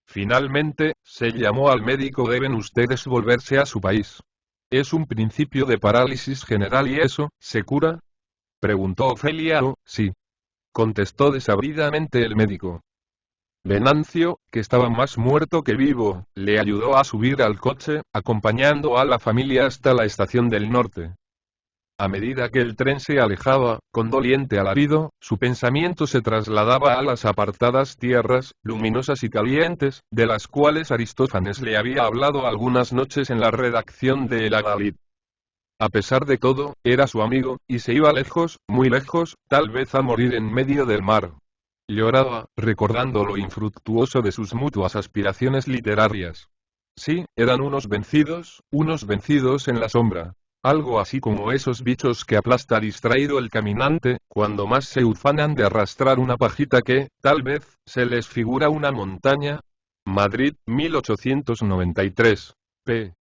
Finalmente, se llamó al médico. Deben ustedes volverse a su país. Es un principio de parálisis general y eso, ¿se cura? Preguntó Ofelia. Oh, sí. Contestó desabridamente el médico. Venancio, que estaba más muerto que vivo, le ayudó a subir al coche, acompañando a la familia hasta la estación del norte. A medida que el tren se alejaba, con doliente alarido, su pensamiento se trasladaba a las apartadas tierras, luminosas y calientes, de las cuales Aristófanes le había hablado algunas noches en la redacción de El Adalid. A pesar de todo, era su amigo, y se iba lejos, muy lejos, tal vez a morir en medio del mar. Lloraba, recordando lo infructuoso de sus mutuas aspiraciones literarias. Sí, eran unos vencidos en la sombra. Algo así como esos bichos que aplasta distraído el caminante, cuando más se ufanan de arrastrar una pajita que, tal vez, se les figura una montaña. Madrid, 1893. P.